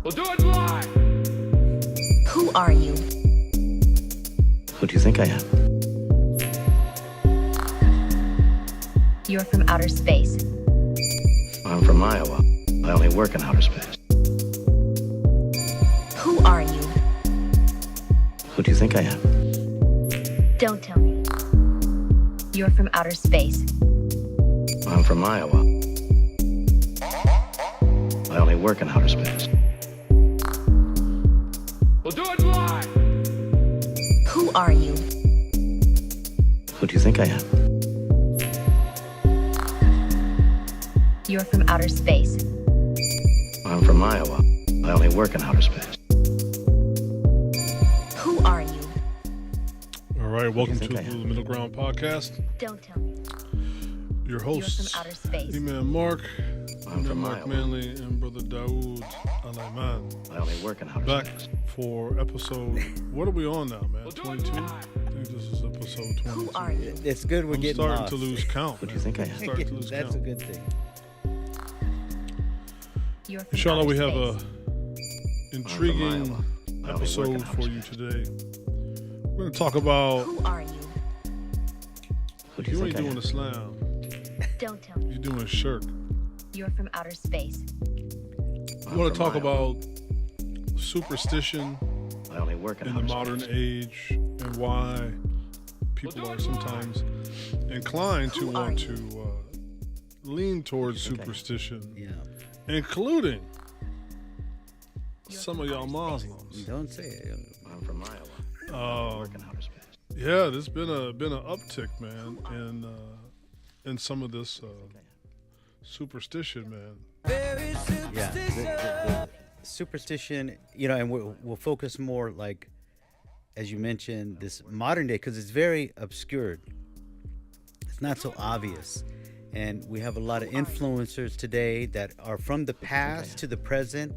We'll do it live! Who are you? Who do you think I am? You're from outer space. I'm from Iowa. I only work in outer space. Who are you? Who do you think I am? Don't tell me. You're from outer space. I'm from Iowa. I only work in outer space. We'll do it live! Who are you? Who do you think I am? You're from outer space. I'm from Iowa. I only work in outer space. Who are you? All right, welcome to think the I am? Middle Ground Podcast. Don't tell me. Your You're hosts, from outer space. Imam Marc I'm from Marc Iowa. Manley, and brother Dawud Aleman. I only work in outer Back space. for episode, what are we on now, man? We'll do it 22? I live! think this is episode 22. Who are you? It's good we're I'm getting starting lost. to lose count. Who do man. you think I am? I'm starting to lose That's count. a good thing. You're from Inshallah, outer we have space. a intriguing Iowa. I only work episode in for outer you space. today. We're going to talk about Who are you? Who do you you think ain't I doing am? Islam, Don't tell me. you're doing Shirk. You're from outer space. I I'm want to from talk Iowa. about superstition I only work in in the outer modern space. age and why people are sometimes inclined to Who are want you? to lean towards think I am? superstition, Yeah. including You're some from of y'all outer space. Muslims. Don't say it. I'm from Iowa. I work in Um, outer space. yeah, there's been a uptick, man, in some of this superstition, man. Yeah. The superstition, and we'll focus more like, as you mentioned, this modern day, because it's very obscured. It's not so obvious. And we have a lot of influencers today that are from the past to the present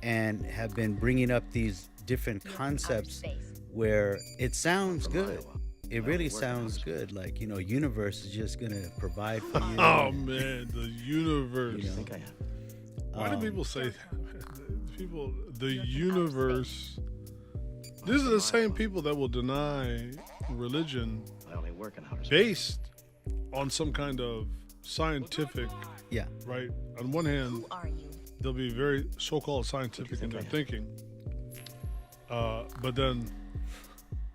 and have been bringing up these different You're from outer concepts space. where it sounds From good. Iowa. It I really only work in sounds outer good. Like, universe is just going to provide for you. Oh man, the universe. Who do you think I am? Why do Um, people say that? People, the You're from outer universe. These are the same people that will deny religion I only work in outer space. based on some kind of scientific, Yeah. right? On one hand, Who are you? they'll be very so-called scientific in think their I am? thinking, but then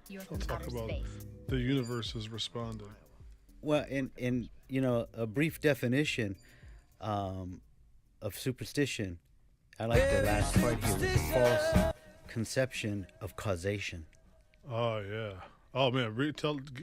You're I'll from talk outer about space. the universe is responding. Well, in a brief definition of superstition, I like the last part here, with the false conception of causation. Oh yeah. Oh man,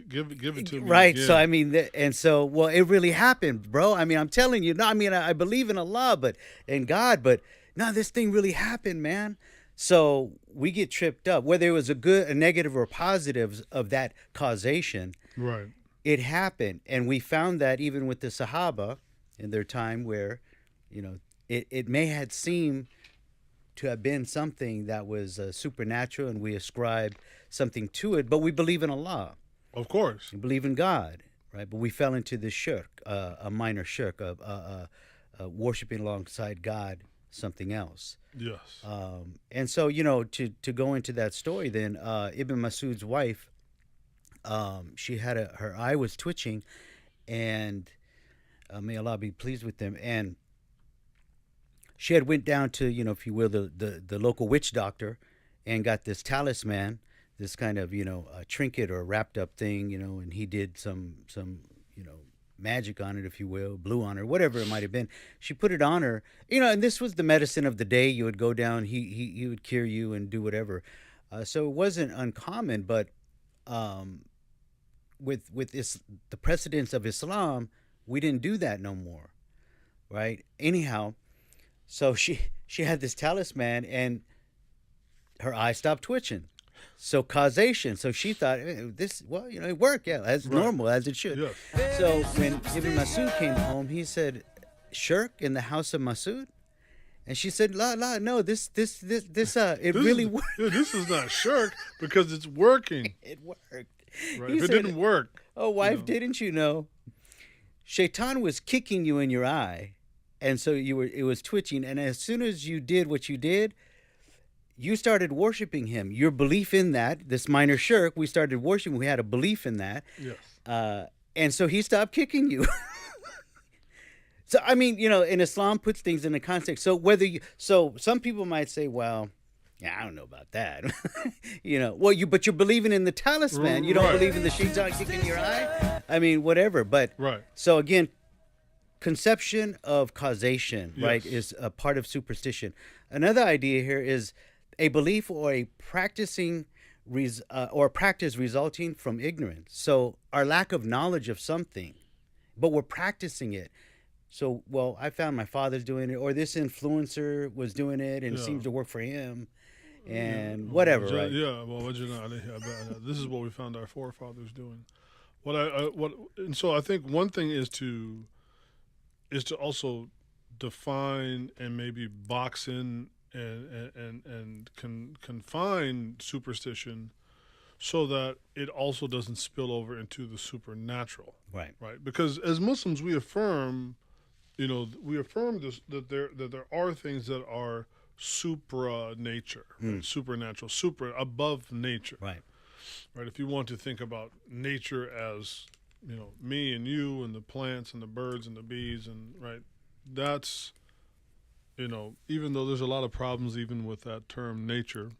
give it to me. Right. again. So I mean, well, it really happened, bro. I mean, I'm telling you. No, I mean, I believe in Allah, in God, but no, this thing really happened, man. So we get tripped up, whether it was a negative, or positives of that causation. right. It happened, and we found that even with the Sahaba in their time, where it may had seemed to have been something that was supernatural, and we ascribed something to it, but we believe in Allah, Of course. we believe in God, right? But we fell into this shirk, a minor shirk of worshiping alongside God something else. Yes. And so, to go into that story, then Ibn Masud's wife, she had her eye was twitching, and may Allah be pleased with them. And she had went down to, if you will, the local witch doctor, and got this talisman, this kind of a trinket or wrapped up thing, and he did some magic on it, if you will, blew on her, whatever it might have been. She put it on her, and this was the medicine of the day. You would go down, he would cure you and do whatever. So it wasn't uncommon, but with the precedence of Islam, we didn't do that no more, right? Anyhow, so she had this talisman, and her eye stopped twitching. So causation. So she thought, it worked, yeah, as normal as it should. Yes. So when Ibn Masud came home, he said, "Shirk in the house of Masud," and she said, "La, no, this, it really worked. This is not shirk because it's working. It worked." Right? He If it said, didn't work, "Oh, wife, didn't you know? Shaitan was kicking you in your eye, and so it was twitching. And as soon as you did what you did, you started worshiping him. Your belief in that, this minor shirk, we started worshiping. We had a belief in that. Yes. And so he stopped kicking you. So, I mean, and Islam puts things in the context. So so some people might say, well, yeah, I don't know about that. But you're believing in the talisman. You don't Right. believe in the shaitan kicking your eye. I mean, whatever. But Right. so again, conception of causation, right, Yes. is a part of superstition. Another idea here is a belief or a practice resulting from ignorance. So our lack of knowledge of something, but we're practicing it. So, well, I found my father's doing it, or this influencer was doing it, and it Yeah. seems to work for him, and whatever, right? Yeah. Well, this is what we found our forefathers doing. And so I think one thing is to also define and maybe box in and confine superstition so that it also doesn't spill over into the supernatural. Right. Right. Because as Muslims, we affirm this, that there are things that are supra nature, right? Supernatural, above nature. Right. Right. If you want to think about nature as, me and you and the plants and the birds and the bees and right, that's, even though there's a lot of problems even with that term nature,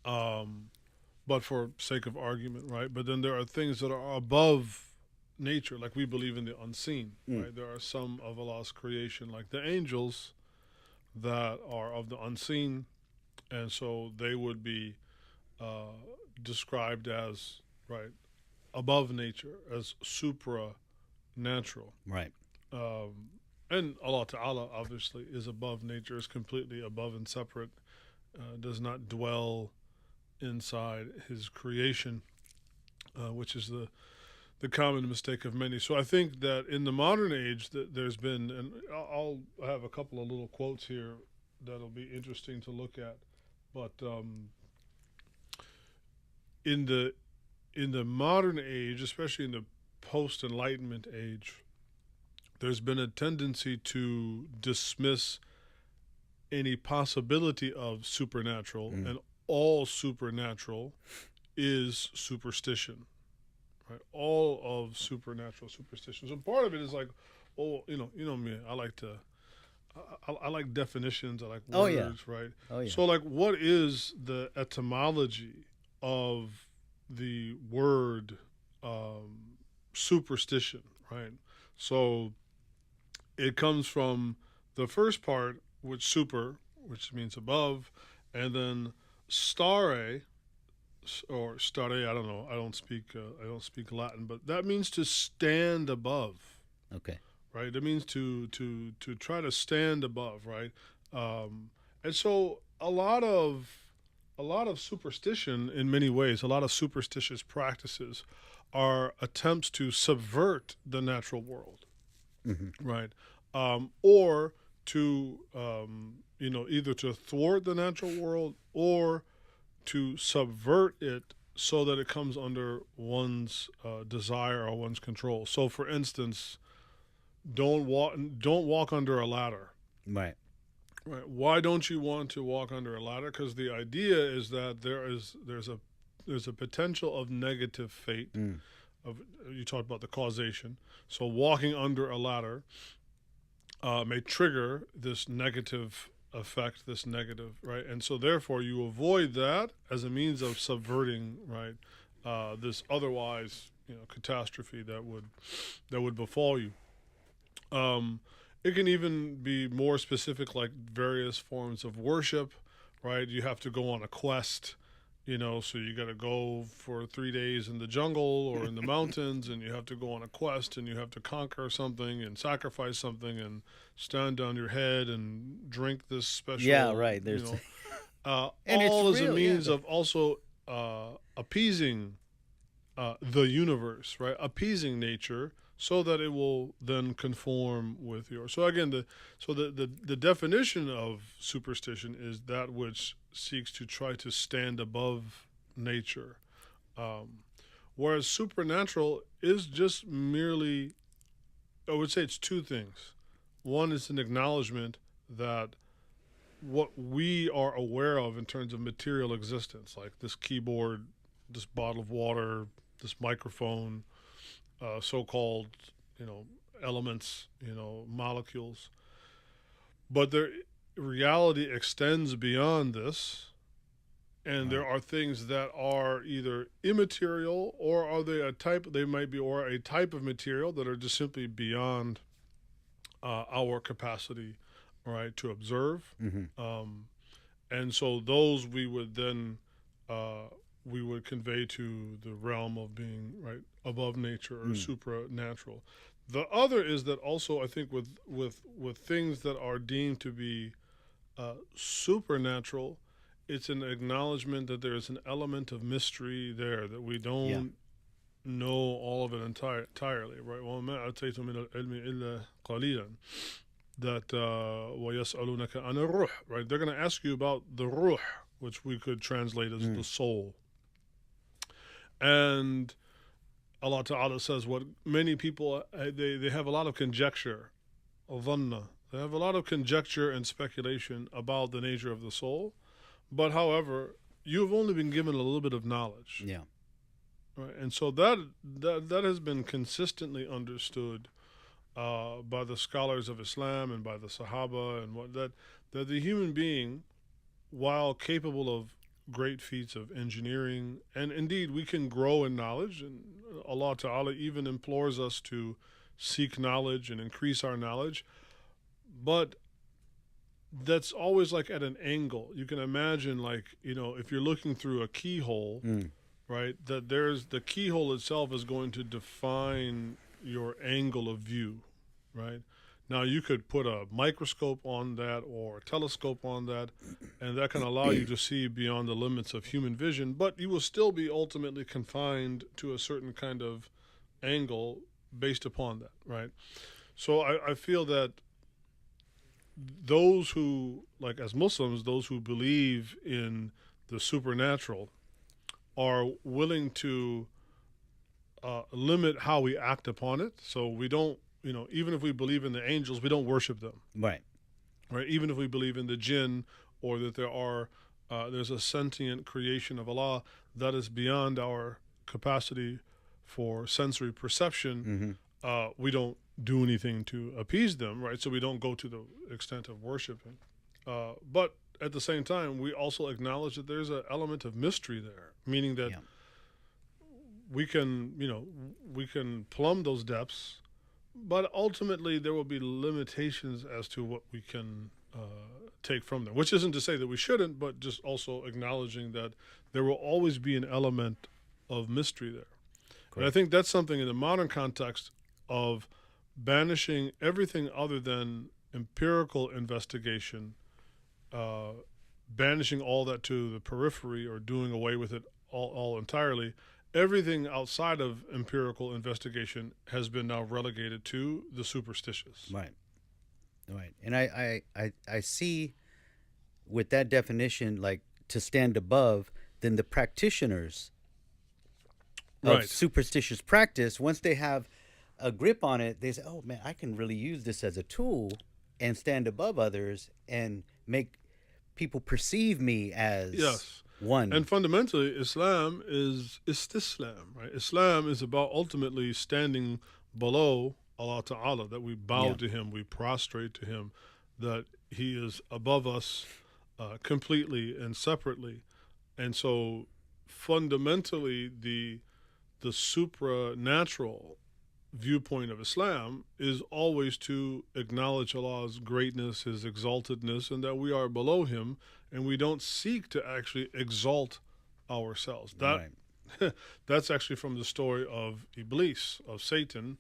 but for sake of argument, right? But then there are things that are above nature, like we believe in the unseen, right? There are some of Allah's creation, like the angels, that are of the unseen, and so they would be described as, right, above nature, as supranatural. Right. And Allah Ta'ala obviously is above nature, is completely above and separate, does not dwell inside his creation, which is the common mistake of many. So I think that in the modern age that there's been, and I'll have a couple of little quotes here that'll be interesting to look at, but in the modern age, especially in the post-Enlightenment age, there's been a tendency to dismiss any possibility of supernatural, and all supernatural is superstition, right? All of supernatural superstitions. And part of it is like, me, I like definitions, I like words, Oh, yeah. right? Oh, yeah. So like, what is the etymology of the word superstition, right? So it comes from the first part, which means above, and then stare, or stare, I don't know, I don't speak Latin, but that means to stand above. Okay. Right? It means to try to stand above, right? And so a lot of superstition, in many ways, a lot of superstitious practices are attempts to subvert the natural world, right? Or to either to thwart the natural world or to subvert it so that it comes under one's desire or one's control. So, for instance, don't walk under a ladder. Right. Right. Why don't you want to walk under a ladder? Because the idea is that there's a potential of negative fate. You talked about the causation. So walking under a ladder may trigger this negative effect, right? And so therefore you avoid that as a means of subverting, right, this otherwise, catastrophe that would befall you. It can even be more specific, like various forms of worship, right? You have to go on a quest, so you got to go for 3 days in the jungle or in the mountains, and you have to go on a quest, and you have to conquer something and sacrifice something and stand on your head and drink this special. Yeah, right. There's and all it's as a real, means yeah. of also appeasing the universe, right? Appeasing nature, so that it will then conform with yours. So again, the definition of superstition is that which seeks to try to stand above nature, whereas supernatural is just merely, I would say it's two things. One is an acknowledgement that what we are aware of in terms of material existence, like this keyboard, this bottle of water, this microphone, so-called, elements, molecules. But their reality extends beyond this, and there are things that are either immaterial or are they a type? They might be or a type of material that are just simply beyond our capacity, right, to observe. And so those we would then we would convey to the realm of being right above nature or supranatural. The other is that also I think with things that are deemed to be supernatural, it's an acknowledgement that there is an element of mystery there that we don't know all of it entirely, right? وَمَا أَتَيْتُم مِنَ الْعِلْمِ إِلَّا قَلِيلًا. That وَيَسْأَلُونَكَ عَنِ الرُّوحِ, right? They're going to ask you about the ruh, which we could translate as the soul. And Allah Ta'ala says what many people, they have a lot of conjecture, dhanna. They have a lot of conjecture and speculation about the nature of the soul. But however, you've only been given a little bit of knowledge. Yeah. Right? And so that has been consistently understood by the scholars of Islam and by the Sahaba, and that the human being, while capable of great feats of engineering, and indeed we can grow in knowledge, and Allah Ta'ala even implores us to seek knowledge and increase our knowledge, but that's always like at an angle. You can imagine, like, if you're looking through a keyhole, right, that the keyhole itself is going to define your angle of view, right? Now, you could put a microscope on that or a telescope on that, and that can allow you to see beyond the limits of human vision, but you will still be ultimately confined to a certain kind of angle based upon that, right? So I feel that those who, like as Muslims, those who believe in the supernatural are willing to limit how we act upon it. So we don't, even if we believe in the angels, we don't worship them. Right. Right. Even if we believe in the jinn, or that there's a sentient creation of Allah that is beyond our capacity for sensory perception, we don't do anything to appease them, right? So we don't go to the extent of worshiping. But at the same time, we also acknowledge that there's an element of mystery there, meaning that we can plumb those depths, but ultimately there will be limitations as to what we can take from them, which isn't to say that we shouldn't, but just also acknowledging that there will always be an element of mystery there. Correct. And I think that's something in the modern context of banishing everything other than empirical investigation, banishing all that to the periphery or doing away with it all entirely. Everything outside of empirical investigation has been now relegated to the superstitious. Right. Right. And I see with that definition, like to stand above, then the practitioners of superstitious practice, once they have a grip on it, they say, oh man, I can really use this as a tool and stand above others and make people perceive me as one. And fundamentally, Islam is istislam, right? Islam is about ultimately standing below Allah Ta'ala, that we bow to Him, we prostrate to Him, that He is above us completely and separately. And so fundamentally, the supranatural viewpoint of Islam is always to acknowledge Allah's greatness, His exaltedness, and that we are below Him, and we don't seek to actually exalt ourselves. That's actually from the story of Iblis, of Satan,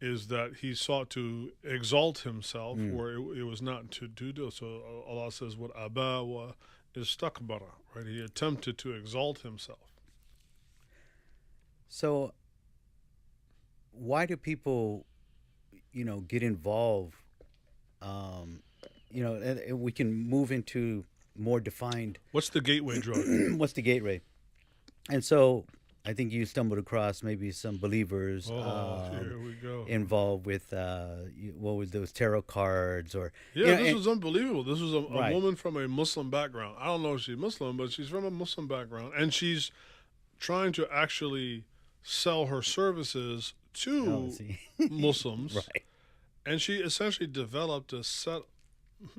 is that he sought to exalt himself where it was not to do. So Allah says, "What aba wa istakbara," right? He attempted to exalt himself. So why do people, get involved? And we can move into more defined. What's the gateway drug? What's the gateway? And so I think you stumbled across maybe some believers Here we go. involved with what was those tarot cards or Yeah, this was unbelievable. This was a Right. woman from a Muslim background. I don't know if she's Muslim, but she's from a Muslim background, and she's trying to actually sell her services to see. Muslims. Right. And she essentially developed a set,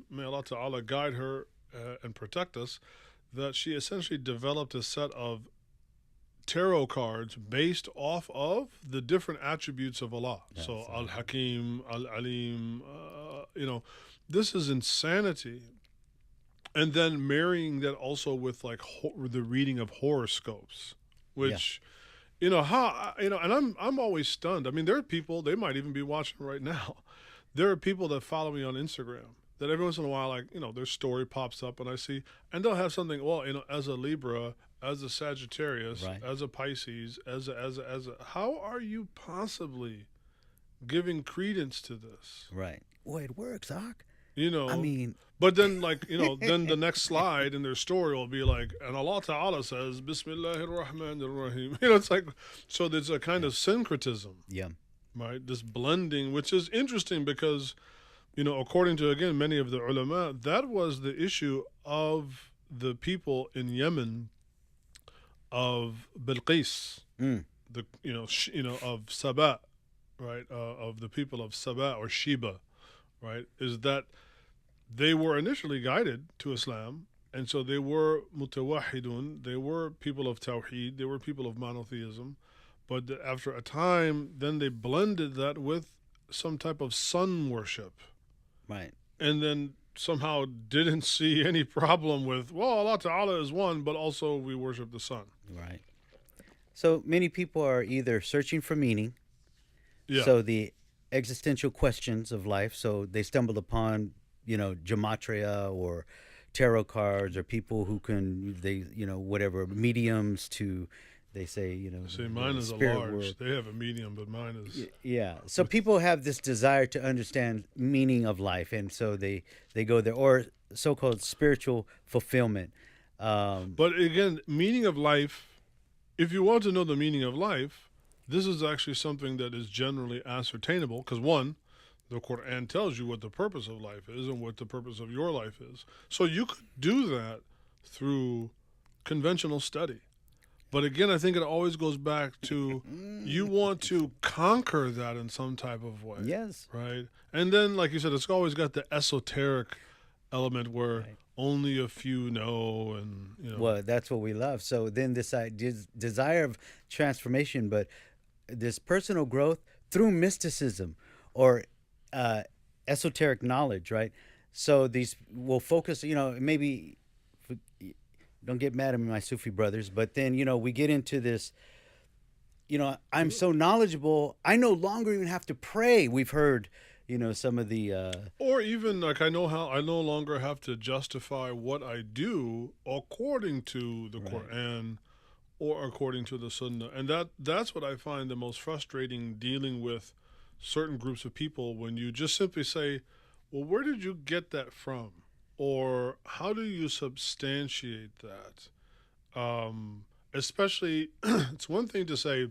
may Allah Ta'ala guide her and protect us, that she essentially developed a set of tarot cards based off of the different attributes of Allah. So Al-Hakim, Al-Alim, this is insanity. And then marrying that also with like the reading of horoscopes, which, and I'm always stunned. I mean, there are people, they might even be watching right now. There are people that follow me on Instagram that every once in a while, like, their story pops up and I see, and they'll have something, well, as a Libra, as a Sagittarius, Right. as a Pisces, as a, how are you possibly giving credence to this? Right. Well, it works, Doc. I mean, but then then the next slide in their story will be like, and Allah Ta'ala says, Bismillahir Rahmanir Rahim. It's like, so there's a kind of syncretism, yeah. right? This blending, which is interesting because, according to, again, many of the ulama, that was the issue of the people in Yemen of Bilqis, of Saba, right? Of the people of Saba or Sheba, right? Is that they were initially guided to Islam, and so they were mutawahidun, they were people of Tawheed, they were people of monotheism, but after a time, then they blended that with some type of sun worship. Right. And then somehow didn't see any problem with, well, Allah Ta'ala is one, but also we worship the sun. Right. So many people are either searching for meaning, Yeah. so the existential questions of life, so they stumble upon, gematria or tarot cards or people who can, whatever, mediums to, they say, See, mine is a spirit large. world. They have a medium, but mine is. Yeah. So people have this desire to understand meaning of life, and so they go there, or so-called spiritual fulfillment. But again, meaning of life, if you want to know the meaning of life, this is actually something that is generally ascertainable because, one, the Quran tells you what the purpose of life is and what the purpose of your life is. So you could do that through conventional study. But again, I think it always goes back to you want to conquer that in some type of way. Yes. Right? And then, like you said, it's always got the esoteric element where only a few know and, Well, that's what we love. So then this desire of transformation, but this personal growth through mysticism or esoteric knowledge, right? So these will focus, maybe, don't get mad at me, my Sufi brothers, but then, we get into this, I'm so knowledgeable, I no longer even have to pray. We've heard, some of the... or even like I no longer have to justify what I do according to the Quran or according to the Sunnah. And that's what I find the most frustrating dealing with certain groups of people when you just simply say, well, where did you get that from? Or how do you substantiate that? Especially, it's one thing to say,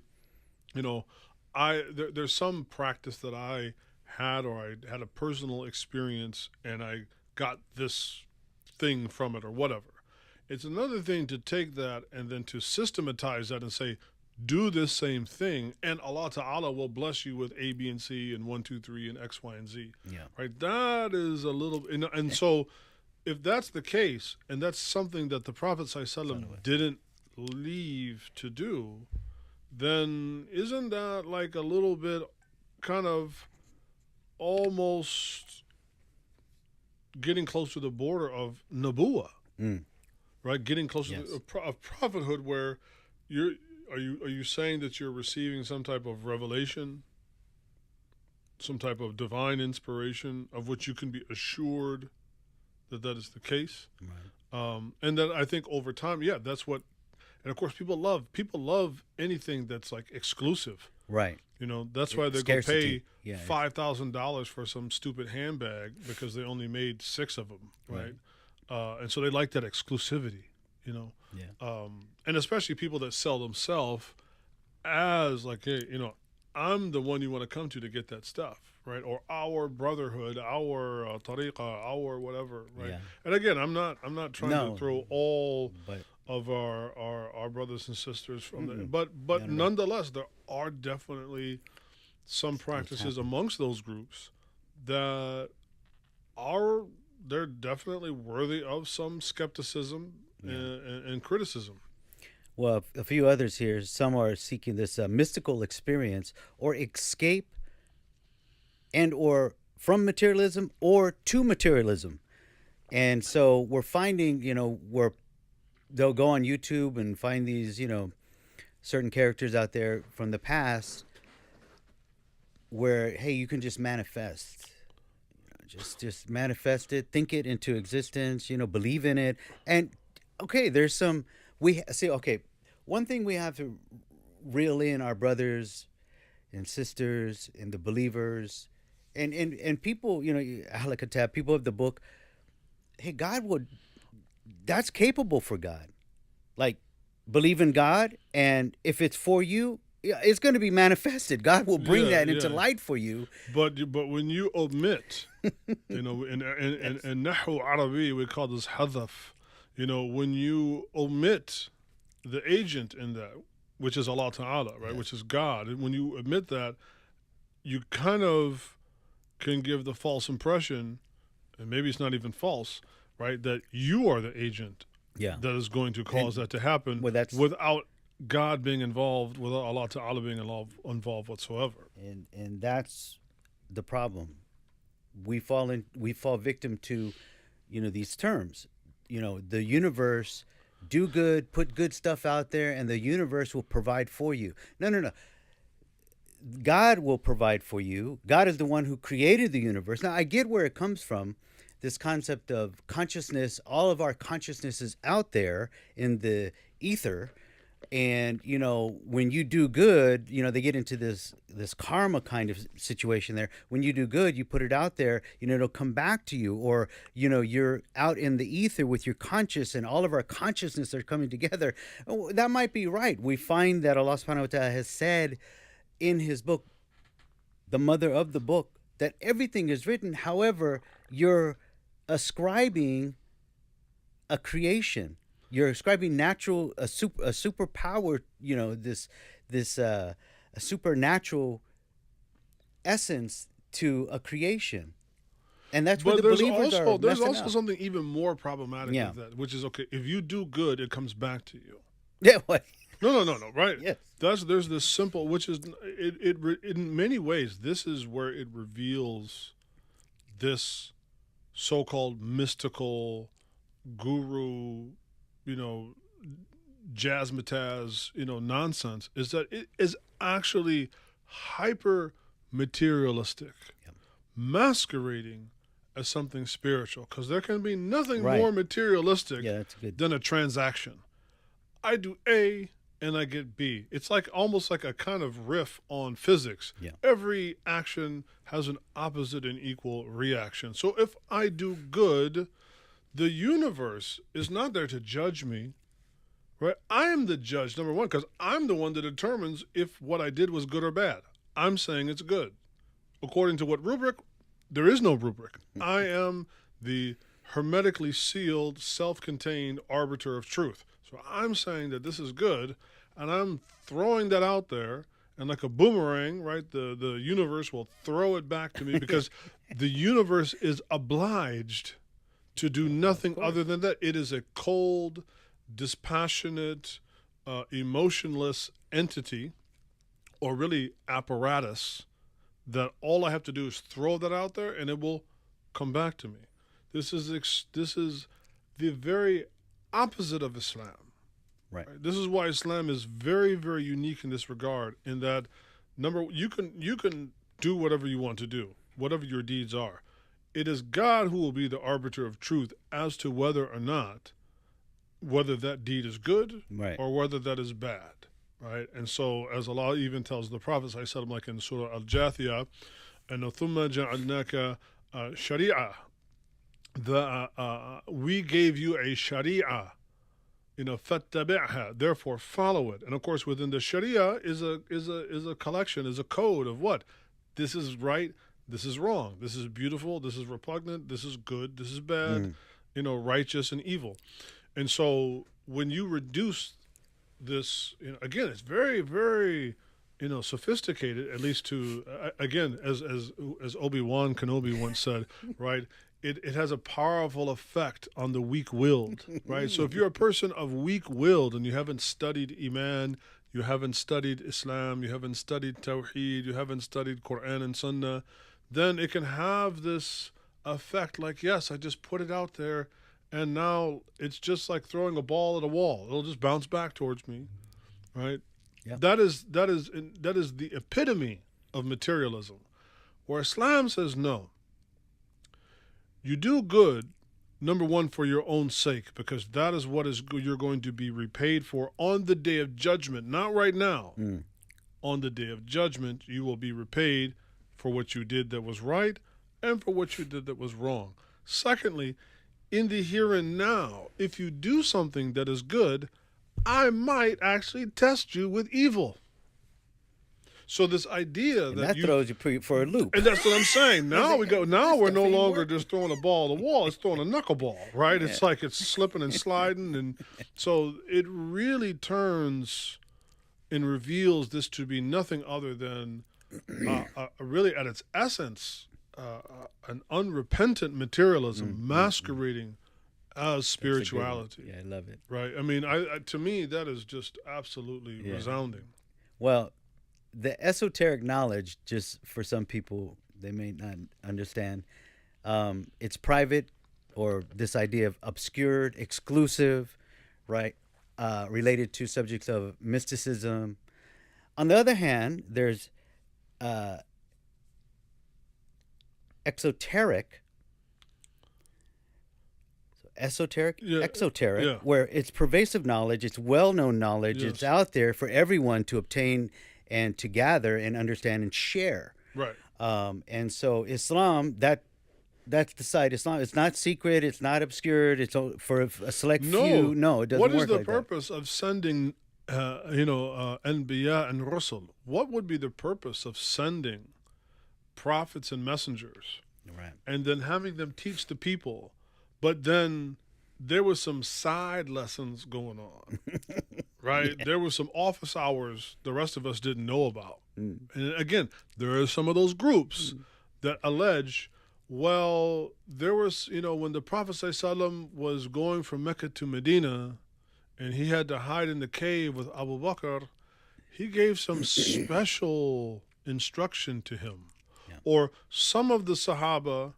there's some practice that I had or I had a personal experience and I got this thing from it or whatever. It's another thing to take that and then to systematize that and say, do this same thing, and Allah Ta'ala will bless you with A, B, and C, and 1, 2, 3, and X, Y, and Z. Yeah. Right? That is a little, and so if that's the case, and that's something that the Prophet ﷺ didn't leave to do, then isn't that like a little bit kind of almost getting close to the border of Nabuwah? Right? Getting close to of prophethood where are you saying that you're receiving some type of revelation, some type of divine inspiration of which you can be assured that is the case? Right. And then I think over time, that's what, and of course people love anything that's like exclusive. Right. That's why they Scarcity. go pay $5,000 for some stupid handbag because they only made 6 of them. Right. And so they like that exclusivity, Yeah. and especially people that sell themselves as like, hey, I'm the one you want to come to get that stuff, right? Or our brotherhood, our tariqah, our whatever, right? Yeah. And again, I'm not trying No. to throw all But of our brothers and sisters from there, Mm-mm. but No, no, no. nonetheless, there are definitely some practices amongst those groups that they're definitely worthy of some skepticism and criticism. well, a few others here. Some are seeking this mystical experience or escape, and or from materialism or to materialism. And so we're finding, where they'll go on YouTube and find these, certain characters out there from the past where, hey, you can just manifest. Just manifest it, think it into existence, believe in it. And okay, there's some one thing we have to reel in our brothers and sisters and the believers and people, Ahl Kitab, people of the book. Hey, that's capable for God. Like, believe in God, and if it's for you, it's going to be manifested. God will bring that into light for you. But when you omit, in Nahu Arabi, we call this hadaf. When you omit the agent in that, which is Allah Ta'ala, right, which is God, and when you omit that, you kind of can give the false impression, and maybe it's not even false, right, that you are the agent that is going to cause that to happen without God being involved, without Allah Ta'ala being involved whatsoever. And that's the problem. We fall victim to, these terms. The universe, do good, put good stuff out there, and the universe will provide for you. No. God will provide for you. God is the one who created the universe. Now, I get where it comes from, this concept of consciousness. All of our consciousness is out there in the ether. And, when you do good, they get into this karma kind of situation there. When you do good, you put it out there, it'll come back to you. Or, you're out in the ether with your conscious, and all of our consciousness are coming together. Oh, that might be right. We find that Allah subhanahu wa ta'ala has said in his book, the mother of the book, that everything is written. However, you're ascribing a creation. You're ascribing a superpower, a supernatural essence to a creation, and that's where the believers are. There's also something even more problematic with that, which is, okay, if you do good, it comes back to you. Yeah, what? No, right? Yes. There's this simple, which is it in many ways, this is where it reveals this so-called mystical guru, jazzmatazz, nonsense, is that it is actually hyper materialistic, masquerading as something spiritual, because there can be nothing more materialistic than a transaction. I do A and I get B. It's like almost like a kind of riff on physics. Yeah. Every action has an opposite and equal reaction. So if I do good, the universe is not there to judge me, right? I am the judge, number one, because I'm the one that determines if what I did was good or bad. I'm saying it's good. According to what rubric? There is no rubric. I am the hermetically sealed, self-contained arbiter of truth. So I'm saying that this is good, and I'm throwing that out there, and like a boomerang, right, the universe will throw it back to me, because the universe is obliged to do nothing other than that. It is a cold, dispassionate, emotionless entity, or really apparatus, that all I have to do is throw that out there, and it will come back to me. This is the very opposite of Islam. Right. This is why Islam is very, very unique in this regard, in that, you can do whatever you want to do, whatever your deeds are. It is God who will be the arbiter of truth as to whether that deed is good, right, or whether that is bad, right? And so, as Allah even tells the Prophet, like in Surah Al-Jathiyah, and ثُمَّ جَعَلْنَاكَ شَرِيعَةً, we gave you a sharia, فَاتَّبِعْهَا, therefore follow it. And of course, within the Sharia is a collection, is a code of what? This is right, this is wrong, this is beautiful, this is repugnant, this is good, this is bad, righteous and evil. And so when you reduce this, again, it's very, very, sophisticated, at least to, again, as Obi-Wan Kenobi once said, right? It has a powerful effect on the weak-willed, right? So if you're a person of weak-willed and you haven't studied Iman, you haven't studied Islam, you haven't studied Tawheed, you haven't studied Quran and Sunnah, then it can have this effect like, yes, I just put it out there, and now it's just like throwing a ball at a wall. It'll just bounce back towards me, right? Yeah. That is the epitome of materialism, where Islam says no. You do good, number one, for your own sake, because that is what you're going to be repaid for on the day of judgment, not right now. On the day of judgment, you will be repaid for what you did that was right and for what you did that was wrong. Secondly, in the here and now, if you do something that is good, I might actually test you with evil. So this idea And that that throws you for a loop. and that's what I'm saying. Now we're no longer just throwing a ball at the wall. It's throwing a knuckleball, right? It's like it's slipping and sliding. And so it really turns and reveals this to be nothing other than really at its essence, an unrepentant materialism masquerading as spirituality. Yeah, I love it. Right? I mean, to me, that is just absolutely resounding. Well, the esoteric knowledge, just for some people, they may not understand, it's private, or this idea of obscured, exclusive, right, related to subjects of mysticism. On the other hand, there's exoteric, exoteric, where it's pervasive knowledge, it's well-known knowledge, it's out there for everyone to obtain and to gather and understand and share. Right. And so Islam, that's the side. Islam, it's not secret, it's not obscured, it's for a select few. No, it doesn't work like that. What is the purpose of sending, Anbiya and Rusul? What would be the purpose of sending prophets and messengers? Right. And then having them teach the people, but then there was some side lessons going on, right? There were some office hours the rest of us didn't know about. And again, there are some of those groups that allege, well, there was, when the Prophet ﷺ was going from Mecca to Medina and he had to hide in the cave with Abu Bakr, he gave some special instruction to him. Yeah. Or some of the Sahaba,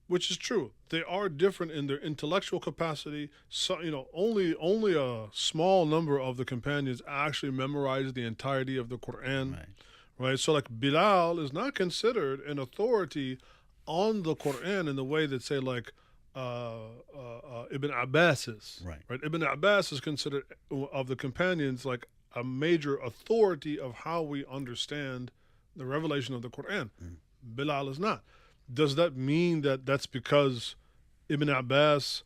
which is true, they are different in their intellectual capacity. So, only a small number of the companions actually memorized the entirety of the Quran. Right? So like Bilal is not considered an authority on the Quran in the way that, say, like Ibn Abbas is. Right? Ibn Abbas is considered, of the companions, like a major authority of how we understand the revelation of the Quran. Bilal is not. Does that mean that that's because Ibn Abbas,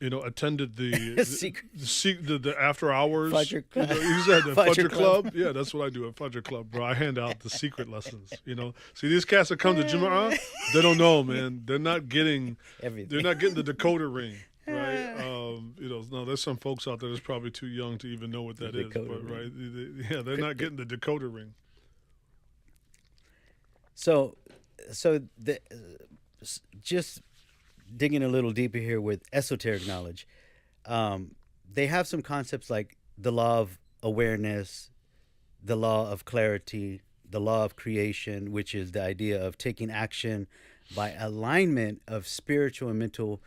attended the after hours? Fajr Club. You said the Fajr Club? Yeah, that's what I do at Fajr Club, bro. I hand out the secret lessons, See, these cats that come to Jumu'ah, they don't know, man. They're not getting everything. They're not getting the decoder ring, right? No, there's some folks out there that's probably too young to even know what that is. But, right? They're not getting the decoder ring. So just digging a little deeper here with esoteric knowledge, they have some concepts like the law of awareness, the law of clarity, the law of creation, which is the idea of taking action by alignment of spiritual and mental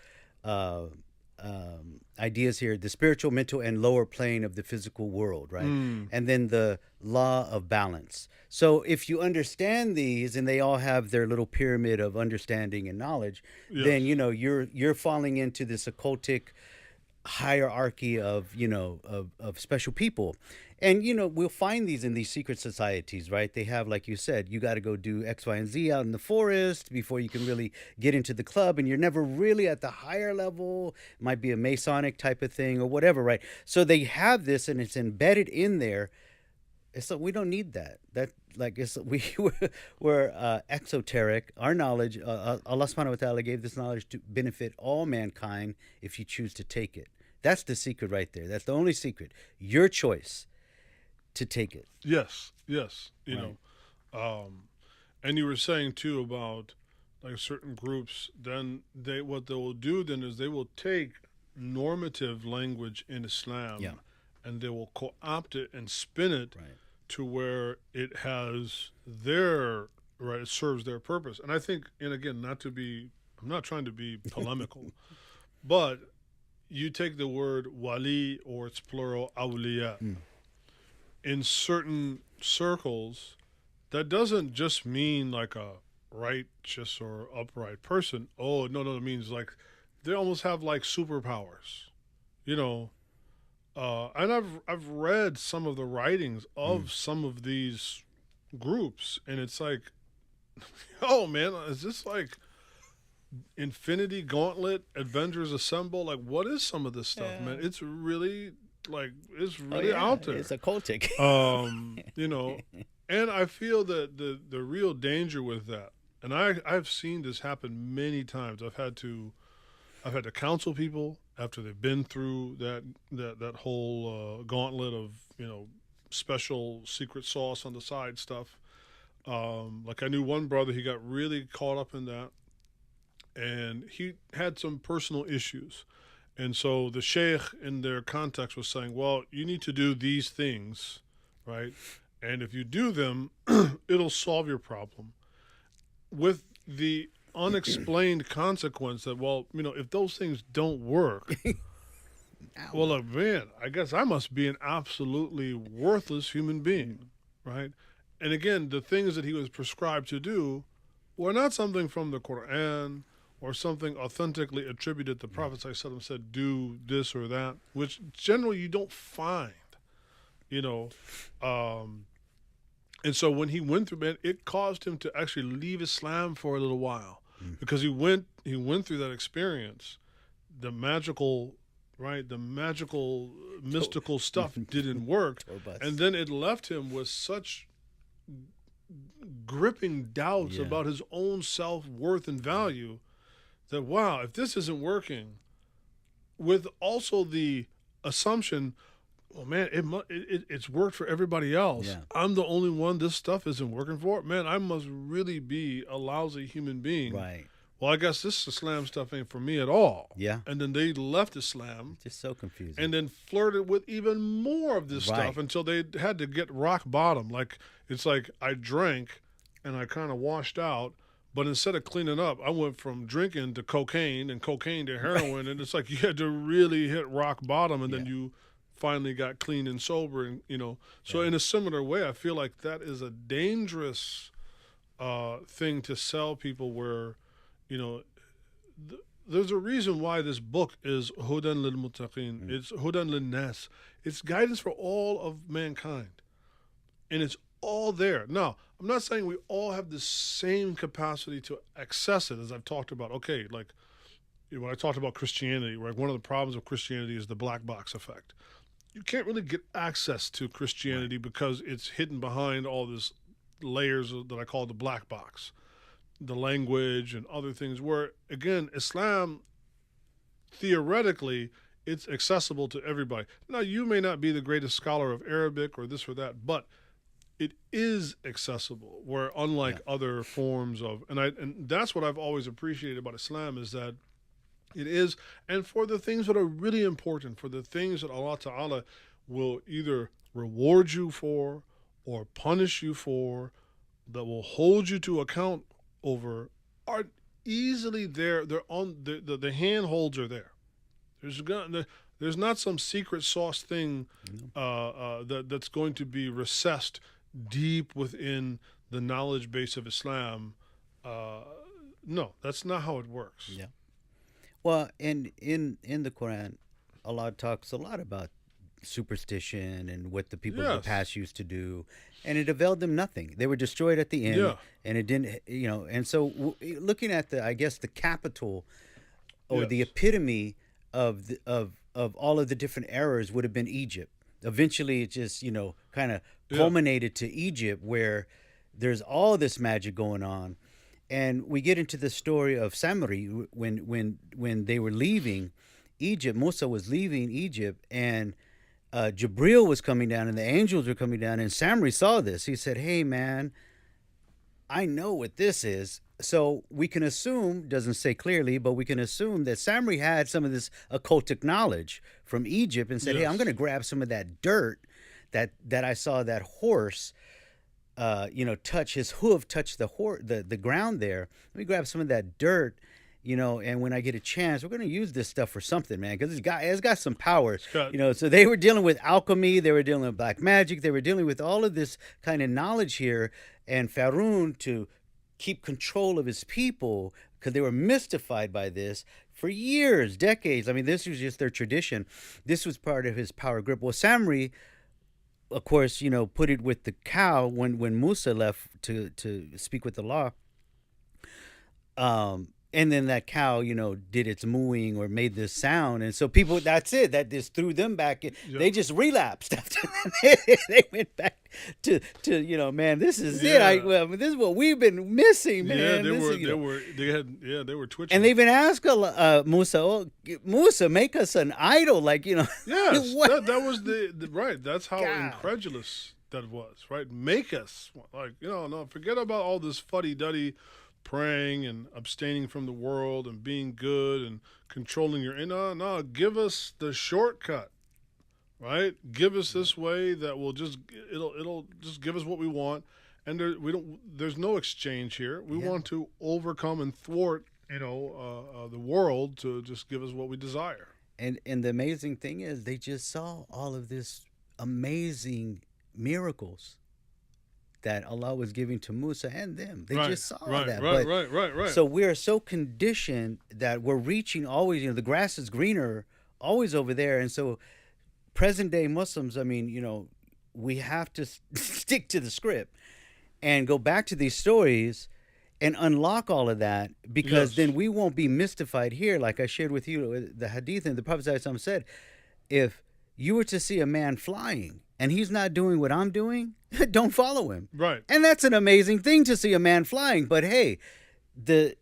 ideas here, the spiritual, mental, and lower plane of the physical world, right? And then the law of balance. So if you understand these, and they all have their little pyramid of understanding and knowledge, then you're falling into this occultic hierarchy of of special people. And we'll find these in these secret societies, right? They have, like you said, you got to go do X, Y, and Z out in the forest before you can really get into the club, and you're never really at the higher level. It might be a Masonic type of thing or whatever, right? So they have this, and it's embedded in there. So we don't need that. That like we're exoteric. Our knowledge, Allah Subhanahu wa Taala gave this knowledge to benefit all mankind if you choose to take it. That's the secret right there. That's the only secret. Your choice to take it. Yes, yes. Right. And you were saying too about like certain groups. Then what they will do then is they will take normative language in Islam, Yeah. and they will co-opt it and spin it Right. to where it has their right. It serves their purpose. And I think, and again, I'm not trying to be polemical, but you take the word wali, or its plural awliya. In certain circles, that doesn't just mean like a righteous or upright person. Oh, no, it means like they almost have like superpowers, you know. And I've read some of the writings of some of these groups, and it's like, oh man, is this like Infinity Gauntlet, Avengers Assemble? Like, what is some of this stuff, man? It's really out there. It's occultic. And I feel that the real danger with that, and I've seen this happen many times. I've had to counsel people after they've been through that whole gauntlet of special secret sauce on the side stuff. Like I knew one brother, he got really caught up in that, and he had some personal issues. And so the sheikh in their context was saying, well, you need to do these things, right? And if you do them, it'll solve your problem. With the unexplained consequence that, well, if those things don't work, well, look, man, I guess I must be an absolutely worthless human being, right? And again, the things that he was prescribed to do were not something from the Quran or something authentically attributed. The Prophet ﷺ said, do this or that, which generally you don't find, and so when he went through, man, it caused him to actually leave Islam for a little while, because he went through that experience. The magical, mystical stuff didn't work, and then it left him with such gripping doubts about his own self-worth and value that, wow, if this isn't working, with also the assumption, oh man, it's worked for everybody else. Yeah. I'm the only one this stuff isn't working for. Man, I must really be a lousy human being. Right. Well, I guess this Islam stuff ain't for me at all. Yeah. And then they left Islam. Just so confusing. And then flirted with even more of this Right. stuff until they had to get rock bottom. Like, it's like I drank and I kind of washed out, but instead of cleaning up, I went from drinking to cocaine and cocaine to heroin. And it's like you had to really hit rock bottom, and then you finally got clean and sober. And, so in a similar way, I feel like that is a dangerous thing to sell people where, there's a reason why this book is Hudan lil Muttaqin. It's Hudan lil Nas. It's guidance for all of mankind. And it's all there. Now, I'm not saying we all have the same capacity to access it, as I've talked about. Okay, like when I talked about Christianity, right? One of the problems of Christianity is the black box effect. You can't really get access to Christianity because it's hidden behind all this layers that I call the black box, the language and other things, where, again, Islam, theoretically, it's accessible to everybody. Now, you may not be the greatest scholar of Arabic or this or that, but it is accessible, where unlike other forms of, and that's what I've always appreciated about Islam, is that it is, and for the things that are really important, for the things that Allah Ta'ala will either reward you for or punish you for, that will hold you to account over, are easily there. They're on the handholds are there. There's not some secret sauce thing that's going to be recessed deep within the knowledge base of Islam. No, that's not how it works. Yeah. Well, and in the Quran, Allah talks a lot about superstition and what the people of the Yes. past used to do, and it availed them nothing. They were destroyed at the end, Yeah. and it didn't, And so, looking at the capital or the Yes. epitome of all of the different errors would have been Egypt. Eventually, it just kind of culminated to Egypt, where there's all this magic going on, and we get into the story of Samri when they were leaving Egypt. Musa was leaving Egypt, and Jibril was coming down, and the angels were coming down, and Samri saw this. He said, "Hey, man, I know what this is." So we can assume, doesn't say clearly, but we can assume that Samri had some of this occultic knowledge from Egypt and said, "Hey, I'm Yes. going to grab some of that dirt that I saw that horse, touch his hoof, touch the ground there. Let me grab some of that dirt, and when I get a chance, we're going to use this stuff for something, man, because it's got some power, got- So they were dealing with alchemy, they were dealing with black magic, they were dealing with all of this kind of knowledge here, and Faroon, to keep control of his people, because they were mystified by this for years, decades. I mean, this was just their tradition. This was part of his power grip. Well, Samri, of course, put it with the cow when Musa left to speak with Allah. And then that cow, did its mooing or made this sound, and so people, that's it. That just threw them back. They just relapsed after that. They went back to man, this is it. This is what we've been missing, man. Yeah, they were twitching. And they even asked Musa, Musa, make us an idol, Yes, what? that was the right. That's how God. incredulous that was, right? Make us no, forget about all this fuddy-duddy praying and abstaining from the world and being good and controlling your no, give us the shortcut, right? Give us this way that will it'll just give us what we want, and there's no exchange here. We want to overcome and thwart the world to just give us what we desire. And the amazing thing is, they just saw all of this amazing miracles that Allah was giving to Musa and them. They just saw that. Right. So we are so conditioned that we're reaching always, the grass is greener always over there. And so present day Muslims, I mean, we have to stick to the script and go back to these stories and unlock all of that, because then we won't be mystified here. Like I shared with you the hadith, and the Prophet ﷺ said, if you were to see a man flying and he's not doing what I'm doing, don't follow him. Right. And that's an amazing thing to see a man flying. But hey, the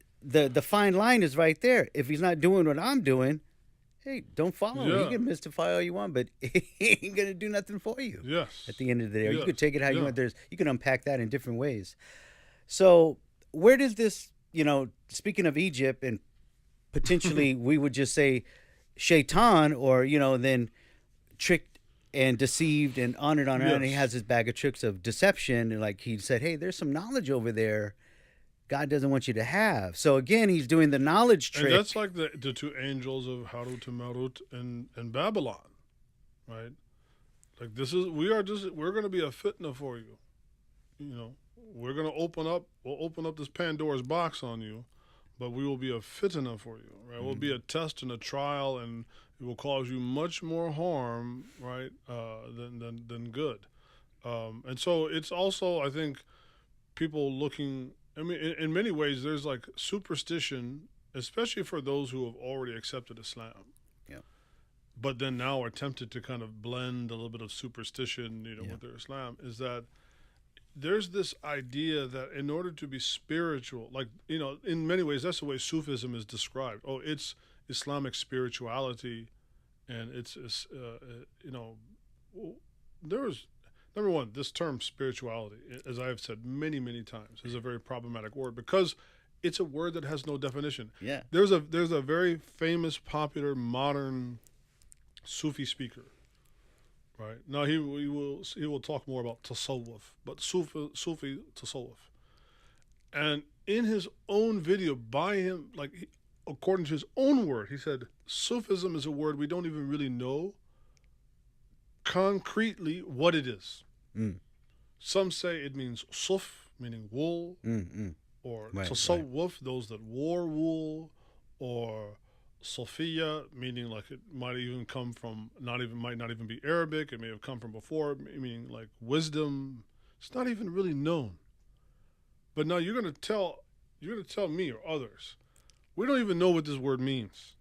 fine line is right there. If he's not doing what I'm doing, hey, don't follow him. You can mystify all you want, but he ain't gonna do nothing for you. Yes. At the end of the day, or you Yes. could take it how you Yeah. want. You can unpack that in different ways. So where does this, speaking of Egypt, and potentially we would just say shaitan, or then tricked and deceived and on and on and on. And he has his bag of tricks of deception, and like he said, hey, there's some knowledge over there God doesn't want you to have. So again, he's doing the knowledge trick. And that's like the two angels of Harut and Marut in Babylon, right? Like we're going to be a fitna for you. We're going to open up this Pandora's box on you, but we will be a fitna for you, right? It will be a test and a trial, and it will cause you much more harm, right, than good. And so it's also, I think, people looking. I mean, in many ways, there's like superstition, especially for those who have already accepted Islam. Yeah. But then now are tempted to kind of blend a little bit of superstition, with their Islam. Is that there's this idea that in order to be spiritual, like, in many ways, that's the way Sufism is described. Oh, it's Islamic spirituality, and it's there's. Number one, this term spirituality, as I have said many, many times, is a very problematic word because it's a word that has no definition. Yeah. There's a very famous, popular, modern Sufi speaker, right? Now he will talk more about tasawwuf, but Sufi tasawwuf. And in his own video by him, according to his own word, he said, Sufism is a word we don't even really know concretely what it is. Some say it means suf, meaning wool, or Right, tasawwuf, those that wore wool, or Sophia, meaning like it might even come from might not even be Arabic. It may have come from before, meaning like wisdom. It's not even really known. But now you're gonna tell me or others, we don't even know what this word means,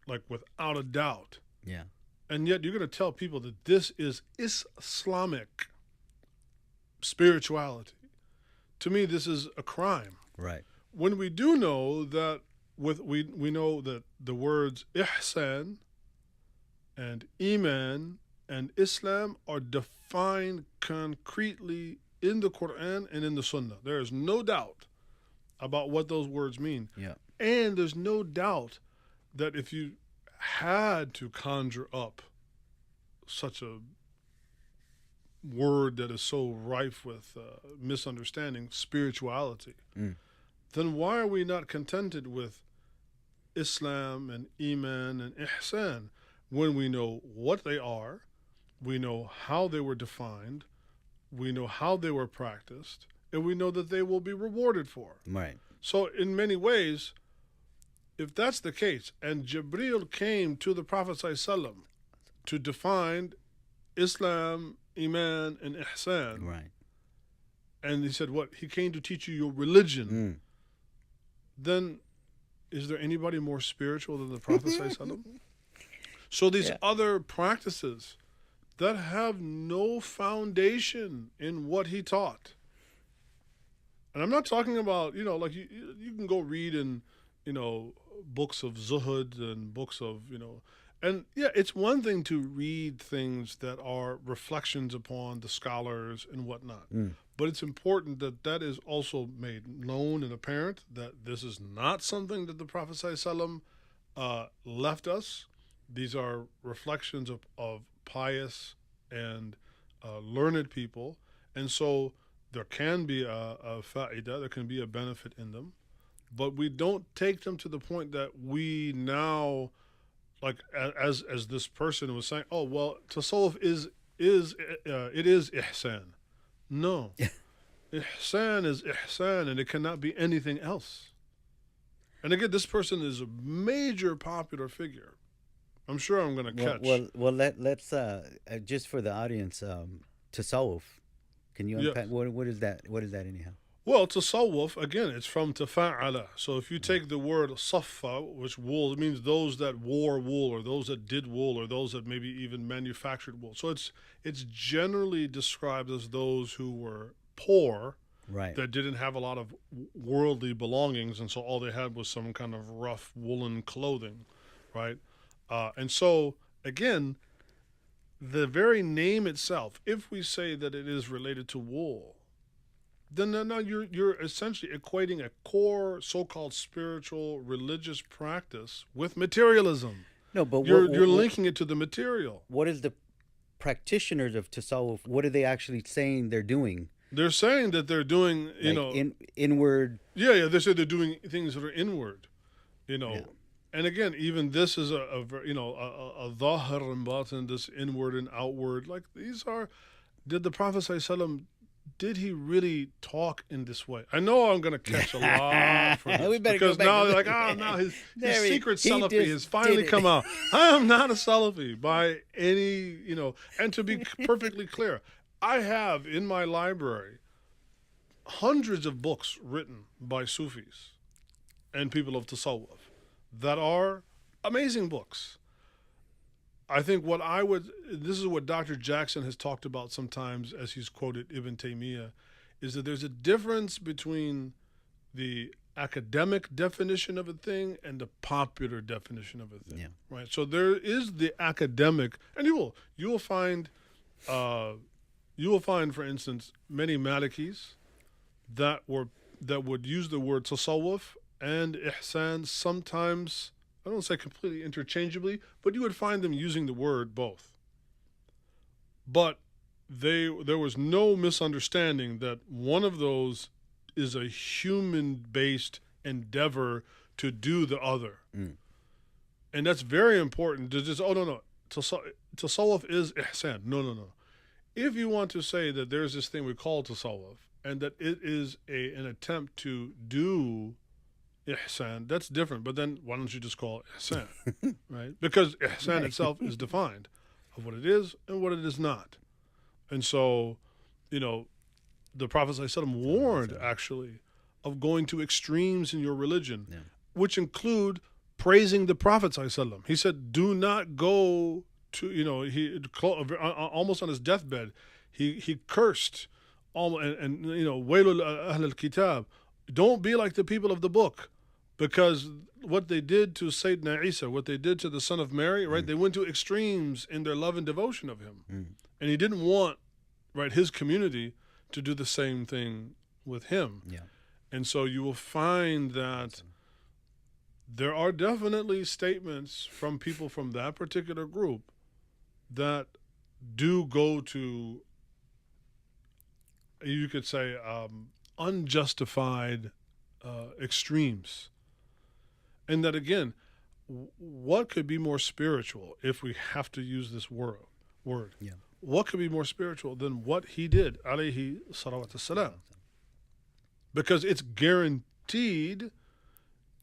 like without a doubt. Yeah. And yet you're gonna tell people that this is Islamic spirituality. To me, this is a crime. Right. When we do know that we know that the words ihsan and iman and Islam are defined concretely in the Quran and in the Sunnah. There is no doubt about what those words mean. Yeah. And there's no doubt that if you had to conjure up such a word that is so rife with misunderstanding, spirituality, then why are we not contented with Islam and Iman and Ihsan when we know what they are, we know how they were defined, we know how they were practiced, and we know that they will be rewarded for. Right. So in many ways, if that's the case, and Jibreel came to the Prophet ﷺ to define Islam, Iman, and Ihsan, Right. and he said, what? He came to teach you your religion. Then is there anybody more spiritual than the Prophet ﷺ? So these other practices that have no foundation in what he taught. And I'm not talking about, like you can go read in, books of Zuhud and books of, and yeah, it's one thing to read things that are reflections upon the scholars and whatnot. But it's important that that is also made known and apparent that this is not something that the Prophet ﷺ left us. These are reflections of pious and learned people. And so there can be a fa'idah, there can be a benefit in them. But we don't take them to the point that we now, like as this person was saying, oh, well, tasawwuf is ihsan. No. Ihsan is ihsan, and it cannot be anything else. And again, this person is a major popular figure. I'm sure I'm going to catch. Well, let's just for the audience, tasawwuf. Can you unpack what is that? What is that anyhow? Well, tasawwuf, again, it's from tafa'ala. So if you take the word saffa, which wool, it means those that wore wool, or those that did wool, or those that maybe even manufactured wool. So it's generally described as those who were poor, right, that didn't have a lot of worldly belongings, and so all they had was some kind of rough woolen clothing, right? And so, again, the very name itself, if we say that it is related to wool, then now you're essentially equating a core so-called spiritual religious practice with materialism. No, but you're linking it to the material. What is the practitioners of tasawwuf? What are they actually saying they're doing? They're saying that they're doing, inward. Yeah. They say they're doing things that are inward, And again, even this is a dhahir and batin, this inward and outward. Like these are, did the Prophet ﷺ, did he really talk in this way? I know I'm going to catch a lot from this, because now they're like, now his secret Salafi has finally come out. I am not a Salafi by any, and to be perfectly clear, I have in my library hundreds of books written by Sufis and people of Tasawwuf that are amazing books. I think this is what Dr. Jackson has talked about sometimes as he's quoted Ibn Taymiyyah, is that there's a difference between the academic definition of a thing and the popular definition of a thing. Yeah. Right? So there is the academic, and you will find, for instance, many Malikis that would use the word tasawwuf and ihsan sometimes, I don't say completely interchangeably, but you would find them using the word both. But there was no misunderstanding that one of those is a human-based endeavor to do the other. And that's very important to just, tasawwuf is ihsan. No. If you want to say that there's this thing we call tasawwuf, and that it is an attempt to do ihsan, that's different. But then why don't you just call it ihsan, right? Because ihsan itself is defined of what it is and what it is not. And so, the Prophet ﷺ warned actually of going to extremes in your religion, which include praising the Prophet ﷺ. He said, do not go to, almost on his deathbed, he cursed, and wailul ahl al-kitab, don't be like the people of the book, because what they did to Sayyidina Isa, what they did to the son of Mary, right, they went to extremes in their love and devotion of him. And he didn't want, right, his community to do the same thing with him. And so you will find that there are definitely statements from people from that particular group that do go to, you could say, unjustified extremes. And that, again, what could be more spiritual, if we have to use this word? What could be more spiritual than what he did, alayhi salawat salam? Because it's guaranteed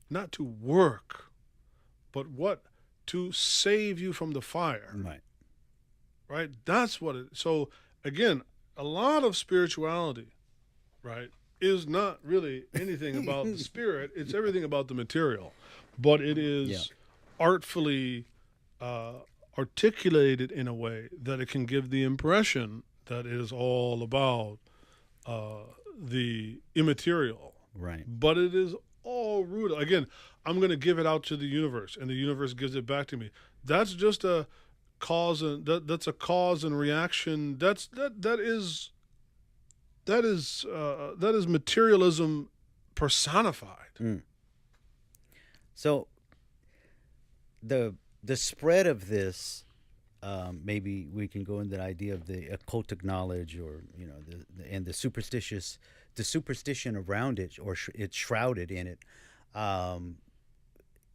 not to work, but what? To save you from the fire. Right? That's what it is. So, again, a lot of spirituality, right, is not really anything about the spirit. It's everything about the material. But it is artfully articulated in a way that it can give the impression that it is all about the immaterial. But it is all rooted. Again, I'm going to give it out to the universe, and the universe gives it back to me. That's just a cause, and that's a cause and reaction. That is materialism personified. So the spread of this, maybe we can go into the idea of the occultic knowledge, or and the superstition around it, or it's shrouded in it.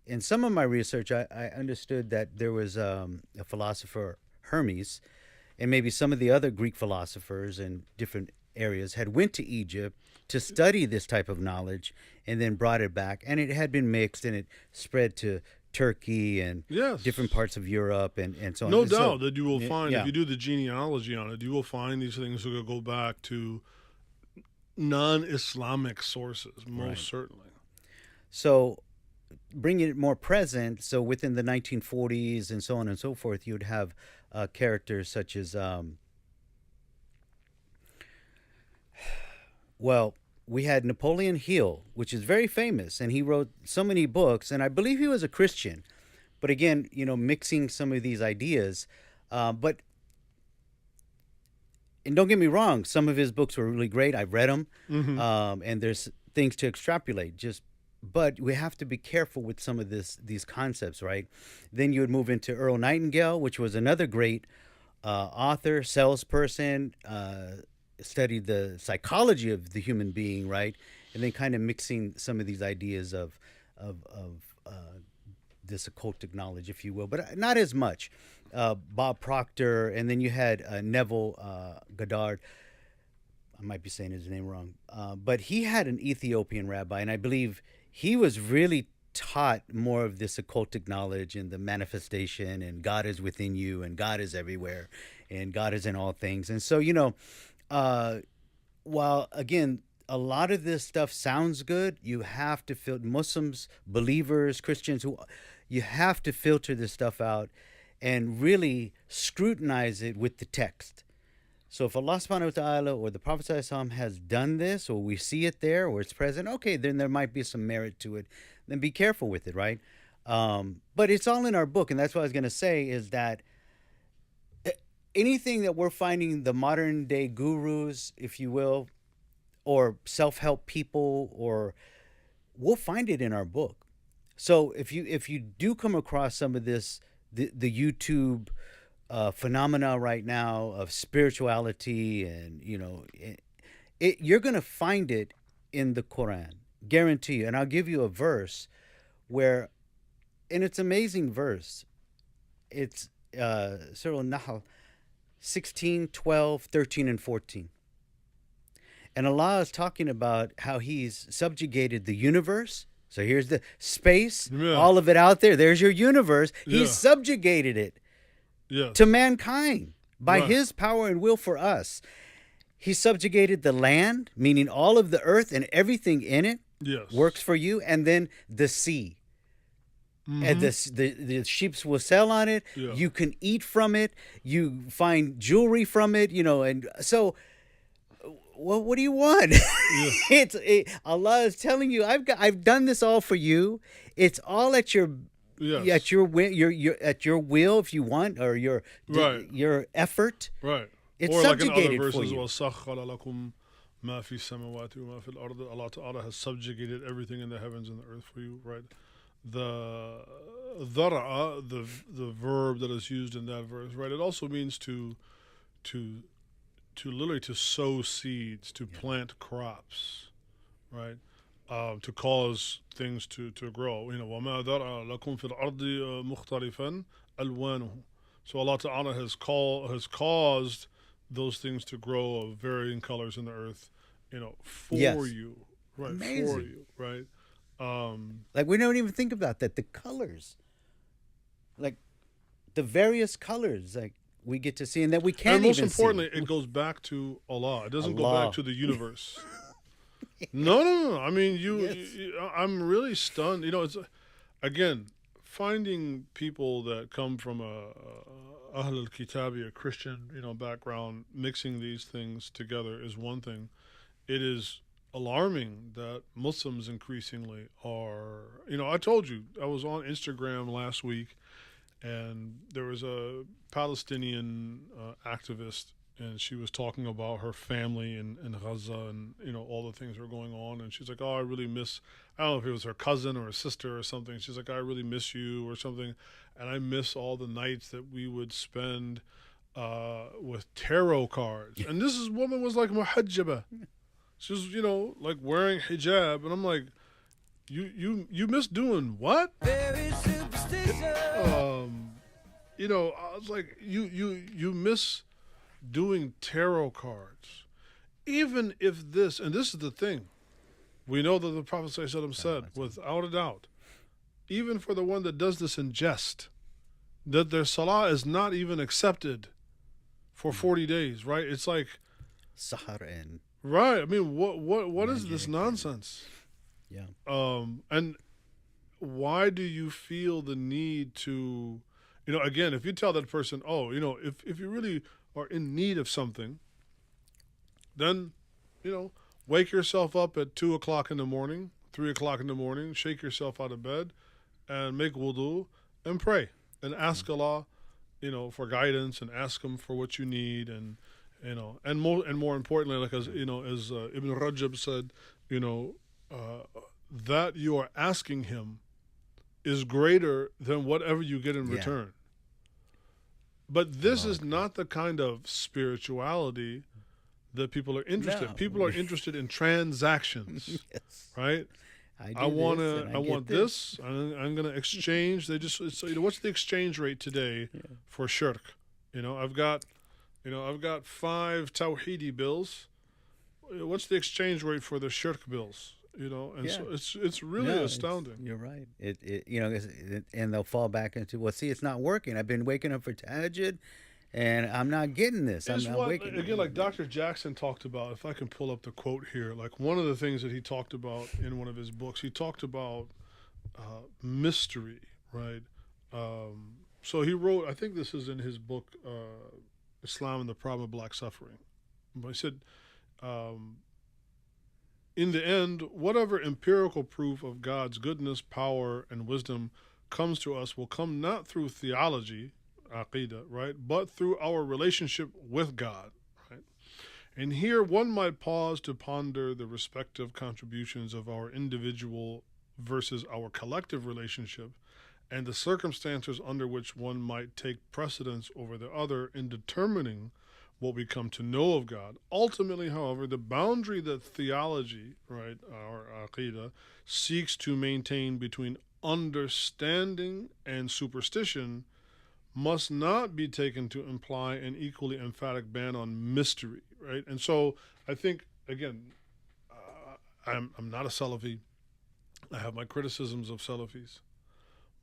In some of my research, I understood that there was a philosopher, Hermes, and maybe some of the other Greek philosophers in different areas had went to Egypt to study this type of knowledge, and then brought it back, and it had been mixed, and it spread to Turkey and different parts of Europe, and so on. No doubt that you will find, if you do the genealogy on it, you will find these things will go back to non-Islamic sources, most certainly. So, bringing it more present, so within the 1940s and so on and so forth, you would have characters such as, we had Napoleon Hill, which is very famous, and he wrote so many books, and I believe he was a Christian. But again, mixing some of these ideas. And don't get me wrong, some of his books were really great. I've read them, and there's things to extrapolate. But we have to be careful with some of these concepts, right? Then you would move into Earl Nightingale, which was another great author, salesperson, studied the psychology of the human being, right? And then kind of mixing some of these ideas of this occultic knowledge, if you will, but not as much. Bob Proctor, and then you had Neville Goddard. I might be saying his name wrong, but he had an Ethiopian rabbi, and I believe he was really taught more of this occultic knowledge and the manifestation, and God is within you, and God is everywhere, and God is in all things. And so, while again, a lot of this stuff sounds good, you have to filter, Muslims, believers, Christians, you have to filter this stuff out and really scrutinize it with the text. So if Allah subhanahu wa ta'ala or the Prophet sallallahu alaihi wasallam has done this, or we see it there, or it's present, okay, then there might be some merit to it. Then be careful with it, right? But it's all in our book, and that's what I was going to say, is that anything that we're finding, the modern day gurus, if you will, or self-help people, or we'll find it in our book. So if you do come across some of this, the YouTube phenomena right now of spirituality, and you're going to find it in the Quran, guarantee you. And I'll give you a verse where, and it's an amazing verse. It's Surah Al-Nahl 16, 12, 13, and 14. And Allah is talking about how He's subjugated the universe So here's the space, Yeah. all of it out there. There's your universe. He Yeah. subjugated it Yes. to mankind by Right. his power and will for us. He subjugated the land, meaning all of the earth and everything in it Yes. works for you, and then the sea. And the sheep will sell on it. Yeah. You can eat from it. You find jewelry from it. And so, what do you want? Allah is telling you, I've done this all for you. It's all at your Yes. at your will if you want, or your Right. your effort. Right. It's or like in other subjugated for verses, you. وَسَخَّرَ لَكُم مَا فِي السَّمَاوَاتِ وَمَا فِي الْأَرْضِ. Allah Ta'ala has subjugated everything in the heavens and the earth for you, right? The dhar'a, the verb that is used in that verse, right? It also means to literally to sow seeds, to plant crops, right? To cause things to grow. وَمَا ذَرَعَ لَكُم فِي الْأَرْضِ مُخْتَلِفًا أَلْوَانُهُ. So Allah Ta'ala has caused those things to grow of varying colors in the earth, for Yes. you, right? For Amazing. you, right? Like, we don't even think about that. The colors, like the various colors, like we get to see, and that we can't and most even importantly, see. it goes back to Allah. It doesn't go Allah. back to the universe. No. I mean, Yes. I'm really stunned. It's again finding people that come from a Ahl al-Kitabi, a Christian, background, mixing these things together is one thing. It is alarming that Muslims increasingly are. I told you I was on Instagram last week, and there was a Palestinian activist, and she was talking about her family in Gaza and all the things that were going on, and she's like, "Oh, I really miss." I don't know if it was her cousin or her sister or something. She's like, "I really miss you" or something, and I miss all the nights that we would spend with tarot cards. And this woman was like muhajjaba. She was, like wearing hijab, and I'm like, you miss doing what? Very superstitious. I was like, you miss doing tarot cards, even if this, and this is the thing, we know that the Prophet ﷺ said, without a doubt, even for the one that does this in jest, that their salah is not even accepted for 40 days, right? It's like, Sahar and right. I mean, what is this nonsense? yeah. And why do you feel the need to, again, if you tell that person, oh, if you really are in need of something, then, wake yourself up at 2 o'clock in the morning, 3 o'clock in the morning, shake yourself out of bed and make wudu and pray and ask Allah, for guidance, and ask him for what you need, and more importantly, like as Ibn Rajab said, that you are asking him is greater than whatever you get in return. But this is not the kind of spirituality that people are interested. No. People are interested in transactions, Yes. right? I want this. I'm going to exchange. They just what's the exchange rate today for shirk? I've got 5 tawhidi bills. What's the exchange rate for the shirk bills? So it's really astounding. You're right. And they'll fall back into, well, see, it's not working. I've been waking up for tahajjud, and I'm not getting this. Is I'm not what, waking again, like Dr. Jackson talked about, if I can pull up the quote here, like one of the things that he talked about in one of his books, he talked about mystery, right? So he wrote, I think this is in his book, Islam and the Problem of Black Suffering. But he said, in the end, whatever empirical proof of God's goodness, power, and wisdom comes to us will come not through theology, aqidah, right, but through our relationship with God, right? And here one might pause to ponder the respective contributions of our individual versus our collective relationship, and the circumstances under which one might take precedence over the other in determining what we come to know of God. Ultimately, however, the boundary that theology, right, our aqidah, seeks to maintain between understanding and superstition must not be taken to imply an equally emphatic ban on mystery, right? And so I think, again, I'm not a Salafi. I have my criticisms of Salafis.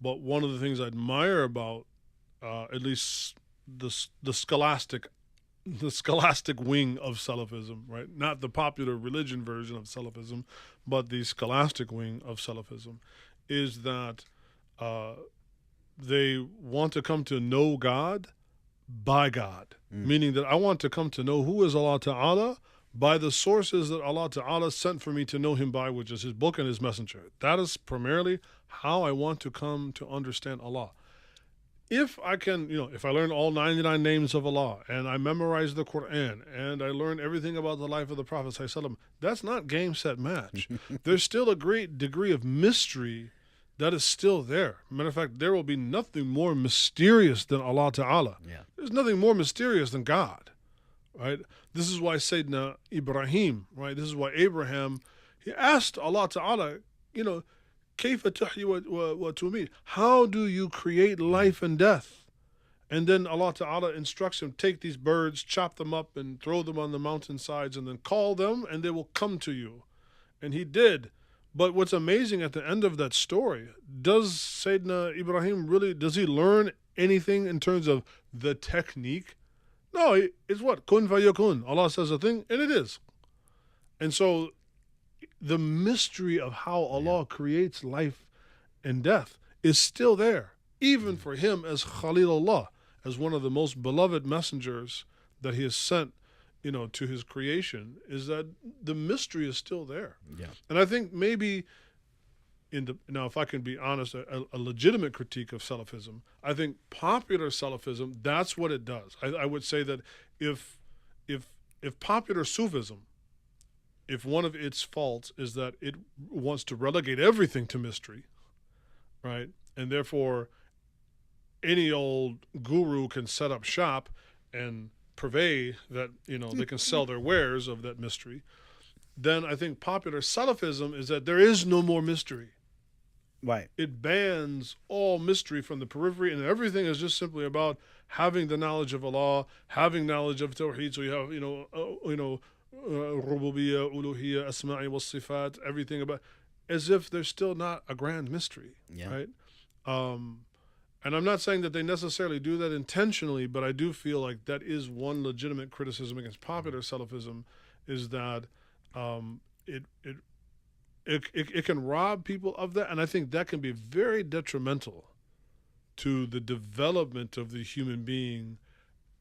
But one of the things I admire about at least the scholastic wing of Salafism, right? Not the popular religion version of Salafism, but the scholastic wing of Salafism, is that they want to come to know God by God, meaning that I want to come to know who is Allah Ta'ala by the sources that Allah Ta'ala sent for me to know Him by, which is His book and His messenger. That is primarily how I want to come to understand Allah. If I can, if I learn all 99 names of Allah and I memorize the Quran and I learn everything about the life of the Prophet ﷺ, that's not game, set, match. There's still a great degree of mystery that is still there. Matter of fact, there will be nothing more mysterious than Allah Ta'ala. Yeah. There's nothing more mysterious than God, right? This is why Sayyidina Ibrahim, right? This is why Abraham, he asked Allah Ta'ala, كيف تحيي وتميت? How do you create life and death? And then Allah Ta'ala instructs him, take these birds, chop them up and throw them on the mountainsides and then call them and they will come to you. And he did. But what's amazing at the end of that story, does Sayyidina Ibrahim does he learn anything in terms of the technique? No, it's what? Kun fayakun. Allah says a thing and it is. And so the mystery of how Allah creates life and death is still there, even for him as Khalilullah, as one of the most beloved messengers that he has sent, to his creation, is that the mystery is still there. Yeah. And I think maybe now, if I can be honest, a legitimate critique of Salafism, I think popular Salafism, that's what it does. I would say that if popular Sufism, if one of its faults is that it wants to relegate everything to mystery, right? And therefore, any old guru can set up shop and purvey that, they can sell their wares of that mystery, then I think popular Salafism is that there is no more mystery. Right. It bans all mystery from the periphery, and everything is just simply about having the knowledge of Allah, having knowledge of Tawheed. So you have, Rububiyyah, Uluhiyyah, Asma'i wa Sifat, everything about, as if there's still not a grand mystery, right? And I'm not saying that they necessarily do that intentionally, but I do feel like that is one legitimate criticism against popular Salafism, is that it can rob people of that, and I think that can be very detrimental to the development of the human being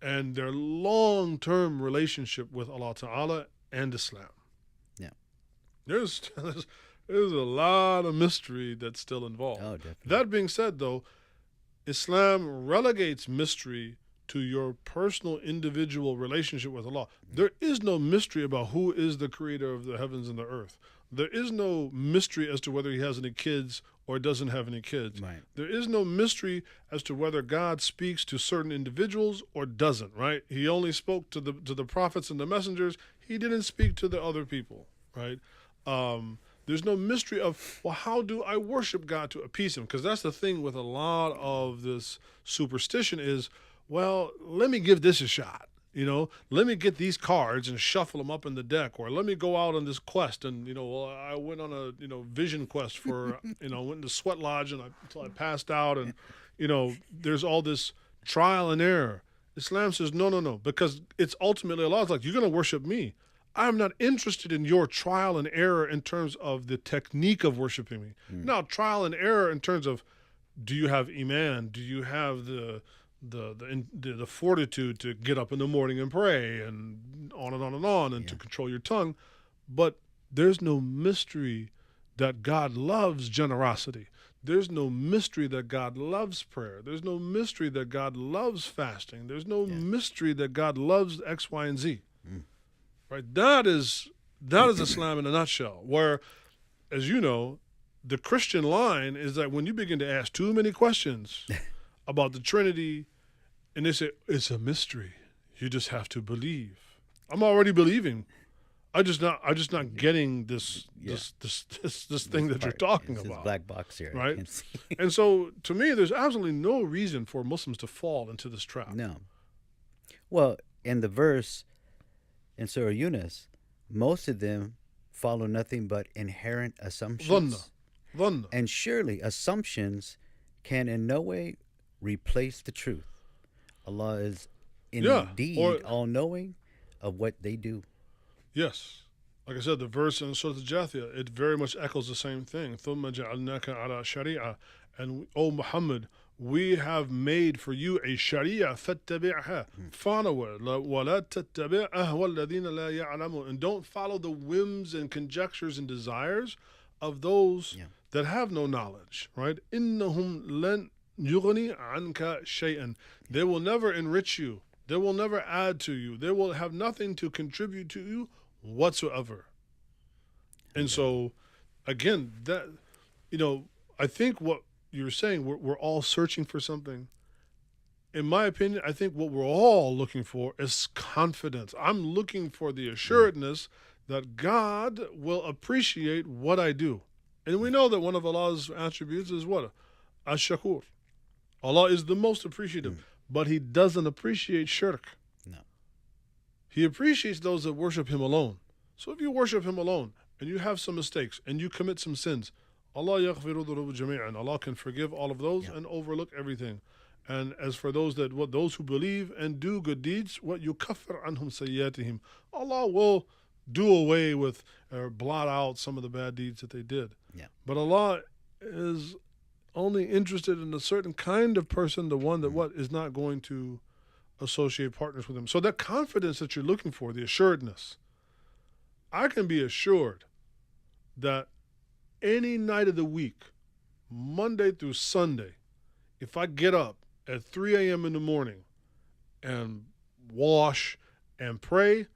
and their long-term relationship with Allah Ta'ala and Islam. Yeah. There's a lot of mystery that's still involved. Oh, definitely. That being said, though, Islam relegates mystery to your personal individual relationship with Allah. There is no mystery about who is the creator of the heavens and the earth. There is no mystery as to whether he has any kids or doesn't have any kids. Right. There is no mystery as to whether God speaks to certain individuals or doesn't, right? He only spoke to the prophets and the messengers. He didn't speak to the other people, right? There's no mystery of, well, how do I worship God to appease him? Because that's the thing with a lot of this superstition is, well, let me give this a shot. Let me get these cards and shuffle them up in the deck, or let me go out on this quest. And, I went on a, vision quest for, went to Sweat Lodge until I passed out. And, there's all this trial and error. Islam says, no, because it's ultimately Allah's like, you're going to worship me. I'm not interested in your trial and error in terms of the technique of worshiping me. Now, trial and error in terms of, do you have iman? Do you have the fortitude to get up in the morning and pray, and on and on and on, and to control your tongue? But there's no mystery that God loves generosity. There's no mystery that God loves prayer. There's no mystery that God loves fasting. There's no mystery that God loves X, Y, and Z. Right? That is Islam in a nutshell, where, as you know, the Christian line is that when you begin to ask too many questions about the Trinity, and they say, it's a mystery, you just have to believe. I'm already believing. I'm just not getting this thing that you're talking it's about. This black box here, right? I can't see. And so, to me, there's absolutely no reason for Muslims to fall into this trap. No. Well, in the verse in Surah Yunus, most of them follow nothing but inherent assumptions. Dhanna. ظن. And surely assumptions can in no way replace the truth. Allah is indeed all-knowing of what they do. Yes. Like I said, the verse in Surah Al-Jathiyah, it very much echoes the same thing. ثُمَّ جَعَلْنَاكَ عَلَى شَرِيعَةٍ. And, O Muhammad, we have made for you a sharia, فَاتَّبِعْهَا. Follow it. وَلَا تَتَّبِعْ أَهْوَى الَّذِينَ لَا يَعْلَمُونَ. And don't follow the whims and conjectures and desires of those that have no knowledge, right? إِنَّهُمْ لَن يُغْنِي عَنْكَ شَيْئًا. They will never enrich you. They will never add to you. They will have nothing to contribute to you whatsoever. And so, again, that, I think what you're saying, we're all searching for something. In my opinion, I think what we're all looking for is confidence. I'm looking for the assuredness that God will appreciate what I do. And we know that one of Allah's attributes is what? Ash-Shakur. Allah is the most appreciative, but He doesn't appreciate shirk. No. He appreciates those that worship Him alone. So if you worship Him alone and you have some mistakes and you commit some sins, Allah yaghfiru dhunuba jami'an. Allah can forgive all of those and overlook everything. And as for those who believe and do good deeds, what yukaffir anhum sayyatihim, Allah will do away with or blot out some of the bad deeds that they did. Yeah. But Allah is only interested in a certain kind of person, the one that is not going to associate partners with Him. So that confidence that you're looking for, the assuredness, I can be assured that any night of the week, Monday through Sunday, if I get up at 3 a.m. in the morning and wash and pray,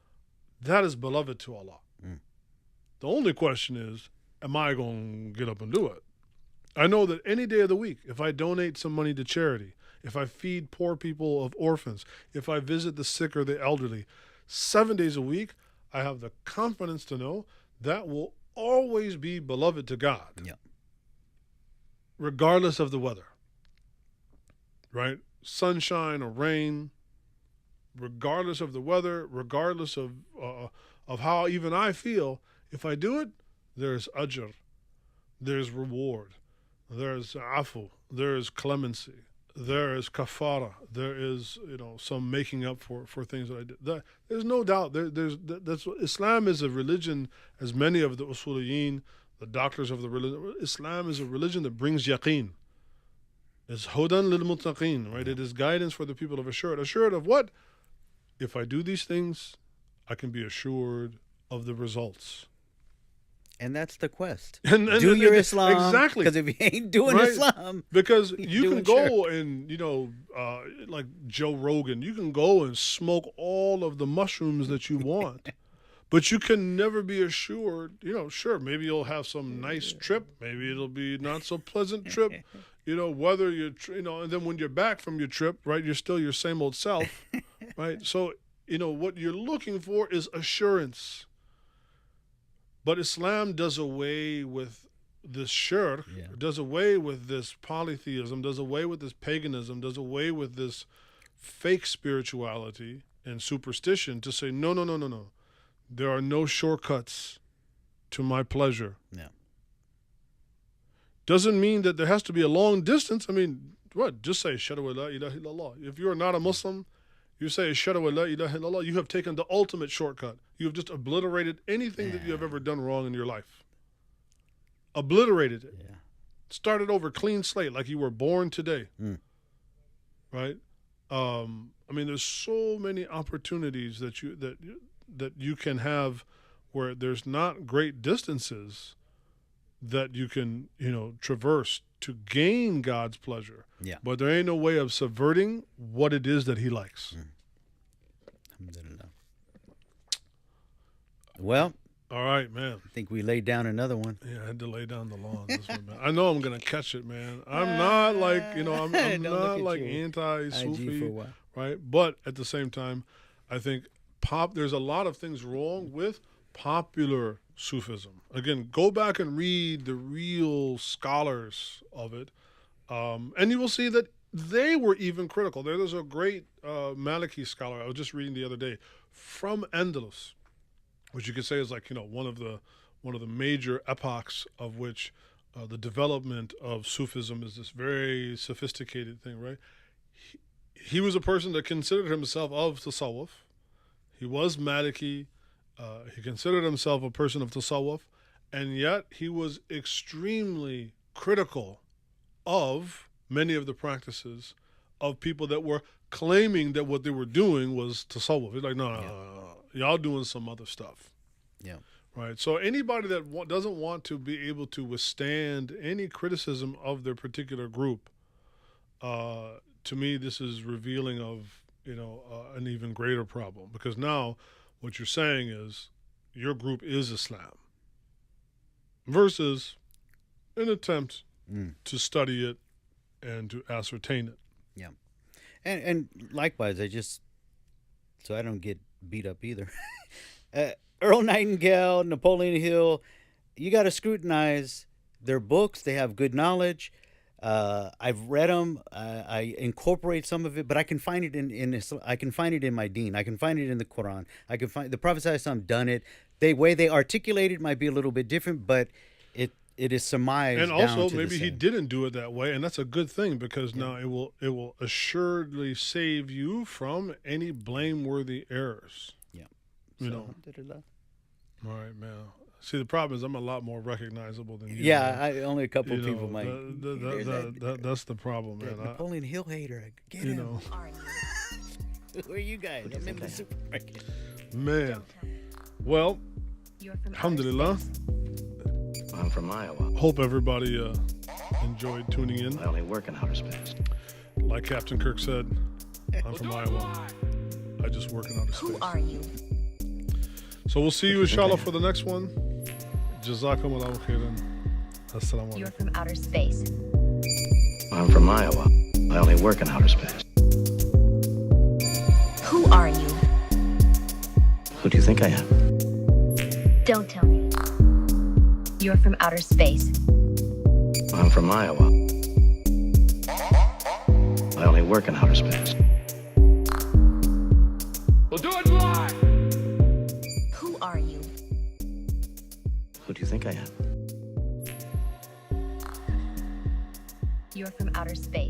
that is beloved to Allah. The only question is, am I going to get up and do it? I know that any day of the week, if I donate some money to charity, if I feed poor people of orphans, if I visit the sick or the elderly, 7 days a week, I have the confidence to know that will always be beloved to God, regardless of the weather, right? Sunshine or rain, regardless of the weather, regardless of how even I feel, if I do it, there's ajr, there's reward, there's afu, there's clemency, there is kafara, there is some making up for things that I did. There's no doubt. That's Islam is a religion, as many of the usuliyin, the doctors of the religion. Islam is a religion that brings yaqeen. It's hudan lil muttaqin, right? It is guidance for the people of assured. Assured of what? If I do these things, I can be assured of the results. And that's the quest. Do your Islam. Exactly. Because if you ain't doing Islam. Because you can go and, like Joe Rogan, you can go and smoke all of the mushrooms that you want. But you can never be assured, sure, maybe you'll have some nice trip. Maybe it'll be not so pleasant trip. Whether and then when you're back from your trip, right, you're still your same old self, right? So, what you're looking for is assurance. But Islam does away with this shirk, does away with this polytheism, does away with this paganism, does away with this fake spirituality and superstition to say, no. There are no shortcuts to my pleasure. No. Doesn't mean that there has to be a long distance. I mean, what? Just say, Ashhadu an la ilaha illallah. If you are not a Muslim, you say, Ashhadu an la ilaha illallah. You have taken the ultimate shortcut. You have just obliterated anything that you have ever done wrong in your life. Obliterated it. Yeah. Started over, clean slate, like you were born today. Right? There's so many opportunities that you can have where there's not great distances that you can, traverse to gain God's pleasure. Yeah. But there ain't no way of subverting what it is that He likes. Alhamdulillah. Well, all right, man. I think we laid down another one. Yeah, I had to lay down the law on this one, man. I know I'm gonna catch it, man. I'm not like, I'm not like anti-Sufi, right? But at the same time, I think there's a lot of things wrong with popular Sufism. Again, go back and read the real scholars of it, and you will see that they were even critical. There's a great Maliki scholar I was just reading the other day from Andalus, which you could say is like one of the major epochs of which the development of Sufism is this very sophisticated thing, right? He was a person that considered himself of Tasawwuf. He was Maliki. He considered himself a person of Tasawwuf, and yet he was extremely critical of many of the practices of people that were claiming that what they were doing was Tasawwuf. He's like, no, y'all doing some other stuff. Yeah. Right. So anybody that doesn't want to be able to withstand any criticism of their particular group, to me, this is revealing of, an even greater problem. Because now what you're saying is your group is Islam versus an attempt to study it and to ascertain it. Yeah. And likewise, so I don't get beat up either. Earl Nightingale, Napoleon Hill, you got to scrutinize their books. They have good knowledge. I've read them. I incorporate some of it, but I can find it in Islam. I can find it in my Deen. I can find it in the Quran. I can find the Prophet ﷺ done it. The way they articulate it might be a little bit different, but it is surmised. And down also, to maybe the he same. didn't do it that way, and that's a good thing because now it will assuredly save you from any blameworthy errors. Yeah. You know. Alhamdulillah. All right, man. See, the problem is I'm a lot more recognizable than you. Yeah, man. only a couple You know, people might. that's the problem, man. Napoleon Hill hater. Get You him. know, Are you? Who are you guys? I'm in the supermarket. man. Don't tell me. Well, You're from outer alhamdulillah. space. I'm from Iowa. Hope everybody enjoyed tuning in. I only work in outer space. Like Captain Kirk said, I'm from Do it Iowa. live. I just work in outer space. Who are you? So we'll see you, inshallah, for the next one. Jazakumullahu khairan. Assalamu You're alaikum. from outer space. I'm from Iowa. I only work in outer space. Who are you? Who do you think I am? Don't tell me. You're from outer space. I'm from Iowa. I only work in outer space. We'll do it live. Who are you? Who do you think I am? You're from outer space.